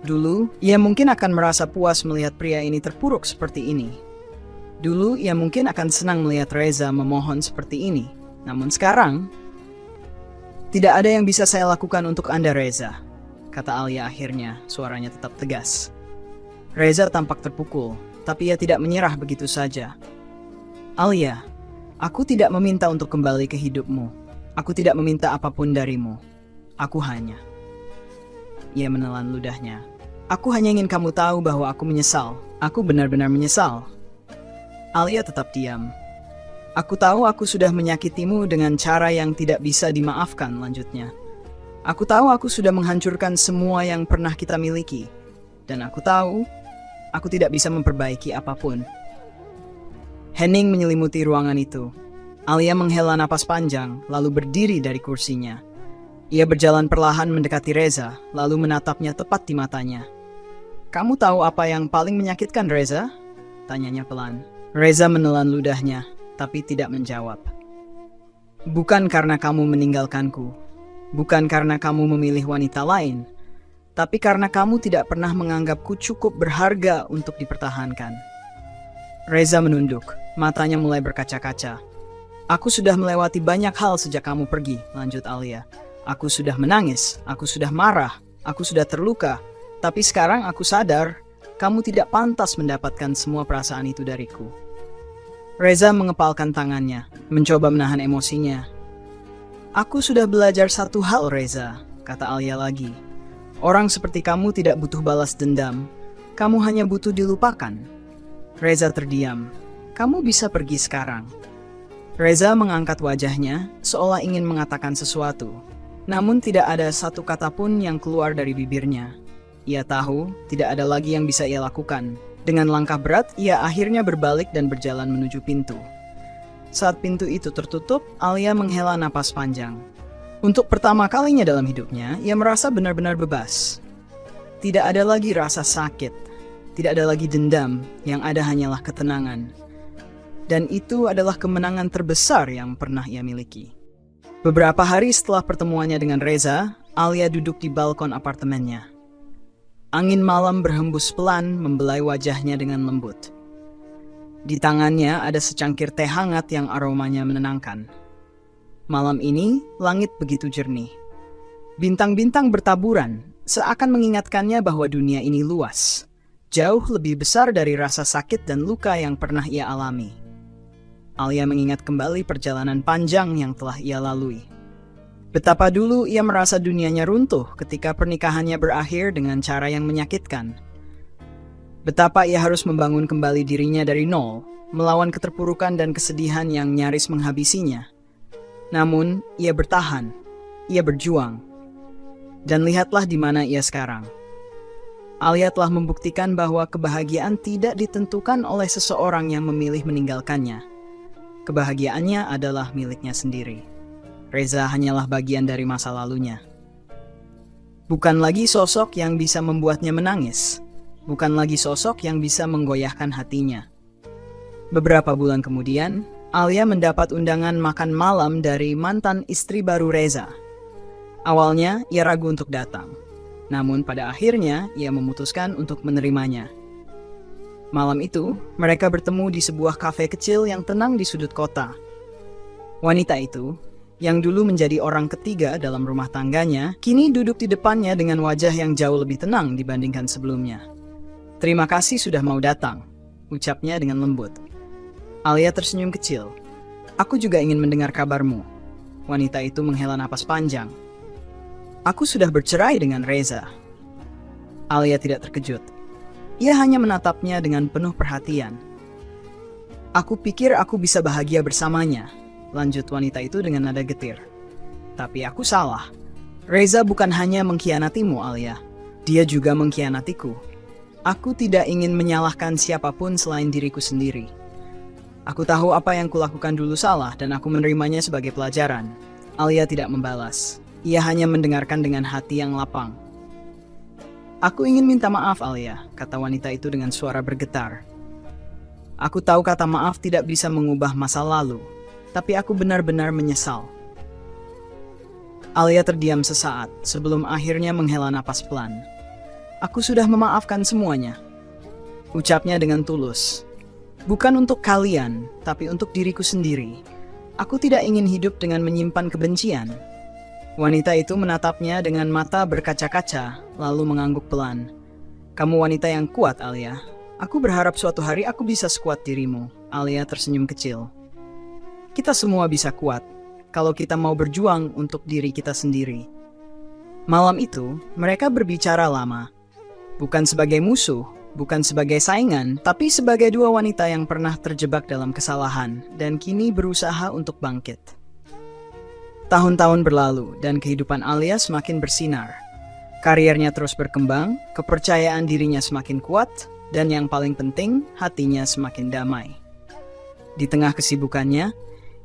Dulu, ia mungkin akan merasa puas melihat pria ini terpuruk seperti ini. Dulu, ia mungkin akan senang melihat Reza memohon seperti ini. Namun sekarang, "Tidak ada yang bisa saya lakukan untuk Anda, Reza," kata Alia akhirnya, suaranya tetap tegas. Reza tampak terpukul, tapi ia tidak menyerah begitu saja. "Alia, aku tidak meminta untuk kembali ke hidupmu. Aku tidak meminta apapun darimu. Aku hanya..." Ia menelan ludahnya. "Aku hanya ingin kamu tahu bahwa aku menyesal. Aku benar-benar menyesal." Alia tetap diam. "Aku tahu aku sudah menyakitimu dengan cara yang tidak bisa dimaafkan," lanjutnya. "Aku tahu aku sudah menghancurkan semua yang pernah kita miliki. Dan aku tahu aku tidak bisa memperbaiki apapun." Hening menyelimuti ruangan itu. Alia menghela napas panjang, lalu berdiri dari kursinya. Ia berjalan perlahan mendekati Reza, lalu menatapnya tepat di matanya. "Kamu tahu apa yang paling menyakitkan, Reza?" tanyanya pelan. Reza menelan ludahnya, tapi tidak menjawab. "Bukan karena kamu meninggalkanku, bukan karena kamu memilih wanita lain, tapi karena kamu tidak pernah menganggapku cukup berharga untuk dipertahankan." Reza menunduk, matanya mulai berkaca-kaca. "Aku sudah melewati banyak hal sejak kamu pergi," lanjut Alia. "Aku sudah menangis, aku sudah marah, aku sudah terluka. Tapi sekarang aku sadar, kamu tidak pantas mendapatkan semua perasaan itu dariku." Reza mengepalkan tangannya, mencoba menahan emosinya. "Aku sudah belajar satu hal, Reza," kata Alia lagi. "Orang seperti kamu tidak butuh balas dendam. Kamu hanya butuh dilupakan." Reza terdiam. "Kamu bisa pergi sekarang." Reza mengangkat wajahnya, seolah ingin mengatakan sesuatu. Namun tidak ada satu kata pun yang keluar dari bibirnya. Ia tahu tidak ada lagi yang bisa ia lakukan. Dengan langkah berat, ia akhirnya berbalik dan berjalan menuju pintu. Saat pintu itu tertutup, Alia menghela napas panjang. Untuk pertama kalinya dalam hidupnya, ia merasa benar-benar bebas. Tidak ada lagi rasa sakit, tidak ada lagi dendam, yang ada hanyalah ketenangan. Dan itu adalah kemenangan terbesar yang pernah ia miliki. Beberapa hari setelah pertemuannya dengan Reza, Alia duduk di balkon apartemennya. Angin malam berhembus pelan membelai wajahnya dengan lembut. Di tangannya ada secangkir teh hangat yang aromanya menenangkan. Malam ini, langit begitu jernih. Bintang-bintang bertaburan, seakan mengingatkannya bahwa dunia ini luas. Jauh lebih besar dari rasa sakit dan luka yang pernah ia alami. Alia mengingat kembali perjalanan panjang yang telah ia lalui. Betapa dulu ia merasa dunianya runtuh ketika pernikahannya berakhir dengan cara yang menyakitkan. Betapa ia harus membangun kembali dirinya dari nol, melawan keterpurukan dan kesedihan yang nyaris menghabisinya. Namun, ia bertahan, ia berjuang. Dan lihatlah di mana ia sekarang. Alia telah membuktikan bahwa kebahagiaan tidak ditentukan oleh seseorang yang memilih meninggalkannya. Kebahagiaannya adalah miliknya sendiri. Reza hanyalah bagian dari masa lalunya. Bukan lagi sosok yang bisa membuatnya menangis. Bukan lagi sosok yang bisa menggoyahkan hatinya. Beberapa bulan kemudian, Alia mendapat undangan makan malam dari mantan istri baru Reza. Awalnya, ia ragu untuk datang. Namun pada akhirnya, ia memutuskan untuk menerimanya. Malam itu, mereka bertemu di sebuah kafe kecil yang tenang di sudut kota. Wanita itu, yang dulu menjadi orang ketiga dalam rumah tangganya, kini duduk di depannya dengan wajah yang jauh lebih tenang dibandingkan sebelumnya. "Terima kasih sudah mau datang," ucapnya dengan lembut. Alia tersenyum kecil. "Aku juga ingin mendengar kabarmu." Wanita itu menghela napas panjang. "Aku sudah bercerai dengan Reza." Alia tidak terkejut. Ia hanya menatapnya dengan penuh perhatian. "Aku pikir aku bisa bahagia bersamanya," lanjut wanita itu dengan nada getir. "Tapi aku salah. Reza bukan hanya mengkhianatimu, Alia. Dia juga mengkhianatiku. Aku tidak ingin menyalahkan siapapun selain diriku sendiri. Aku tahu apa yang kulakukan dulu salah dan aku menerimanya sebagai pelajaran." Alia tidak membalas. Ia hanya mendengarkan dengan hati yang lapang. "Aku ingin minta maaf, Alia," kata wanita itu dengan suara bergetar. "Aku tahu kata maaf tidak bisa mengubah masa lalu, tapi aku benar-benar menyesal." Alia terdiam sesaat sebelum akhirnya menghela napas pelan. "Aku sudah memaafkan semuanya," ucapnya dengan tulus. "Bukan untuk kalian, tapi untuk diriku sendiri. Aku tidak ingin hidup dengan menyimpan kebencian." Wanita itu menatapnya dengan mata berkaca-kaca, lalu mengangguk pelan. "Kamu wanita yang kuat, Alia. Aku berharap suatu hari aku bisa sekuat dirimu." Alia tersenyum kecil. "Kita semua bisa kuat, kalau kita mau berjuang untuk diri kita sendiri." Malam itu, mereka berbicara lama. Bukan sebagai musuh, bukan sebagai saingan, tapi sebagai dua wanita yang pernah terjebak dalam kesalahan dan kini berusaha untuk bangkit. Tahun-tahun berlalu dan kehidupan Alia semakin bersinar. Karirnya terus berkembang, kepercayaan dirinya semakin kuat, dan yang paling penting, hatinya semakin damai. Di tengah kesibukannya,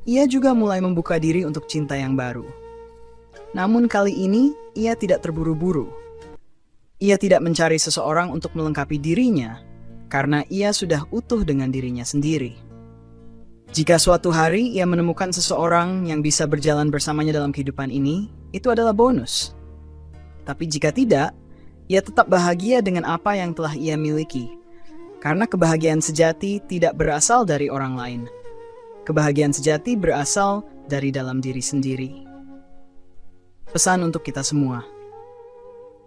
ia juga mulai membuka diri untuk cinta yang baru. Namun kali ini, ia tidak terburu-buru. Ia tidak mencari seseorang untuk melengkapi dirinya, karena ia sudah utuh dengan dirinya sendiri. Jika suatu hari ia menemukan seseorang yang bisa berjalan bersamanya dalam kehidupan ini, itu adalah bonus. Tapi jika tidak, ia tetap bahagia dengan apa yang telah ia miliki. Karena kebahagiaan sejati tidak berasal dari orang lain. Kebahagiaan sejati berasal dari dalam diri sendiri. Pesan untuk kita semua.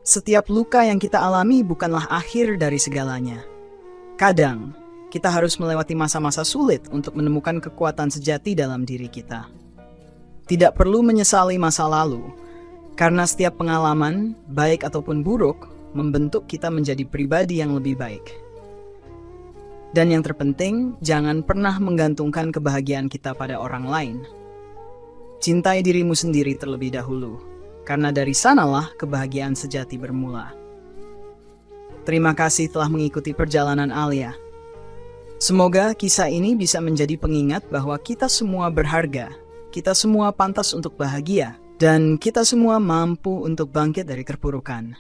Setiap luka yang kita alami bukanlah akhir dari segalanya. Kadang, kita harus melewati masa-masa sulit untuk menemukan kekuatan sejati dalam diri kita. Tidak perlu menyesali masa lalu, karena setiap pengalaman, baik ataupun buruk, membentuk kita menjadi pribadi yang lebih baik. Dan yang terpenting, jangan pernah menggantungkan kebahagiaan kita pada orang lain. Cintai dirimu sendiri terlebih dahulu, karena dari sanalah kebahagiaan sejati bermula. Terima kasih telah mengikuti perjalanan Alia. Semoga kisah ini bisa menjadi pengingat bahwa kita semua berharga, kita semua pantas untuk bahagia, dan kita semua mampu untuk bangkit dari keterpurukan.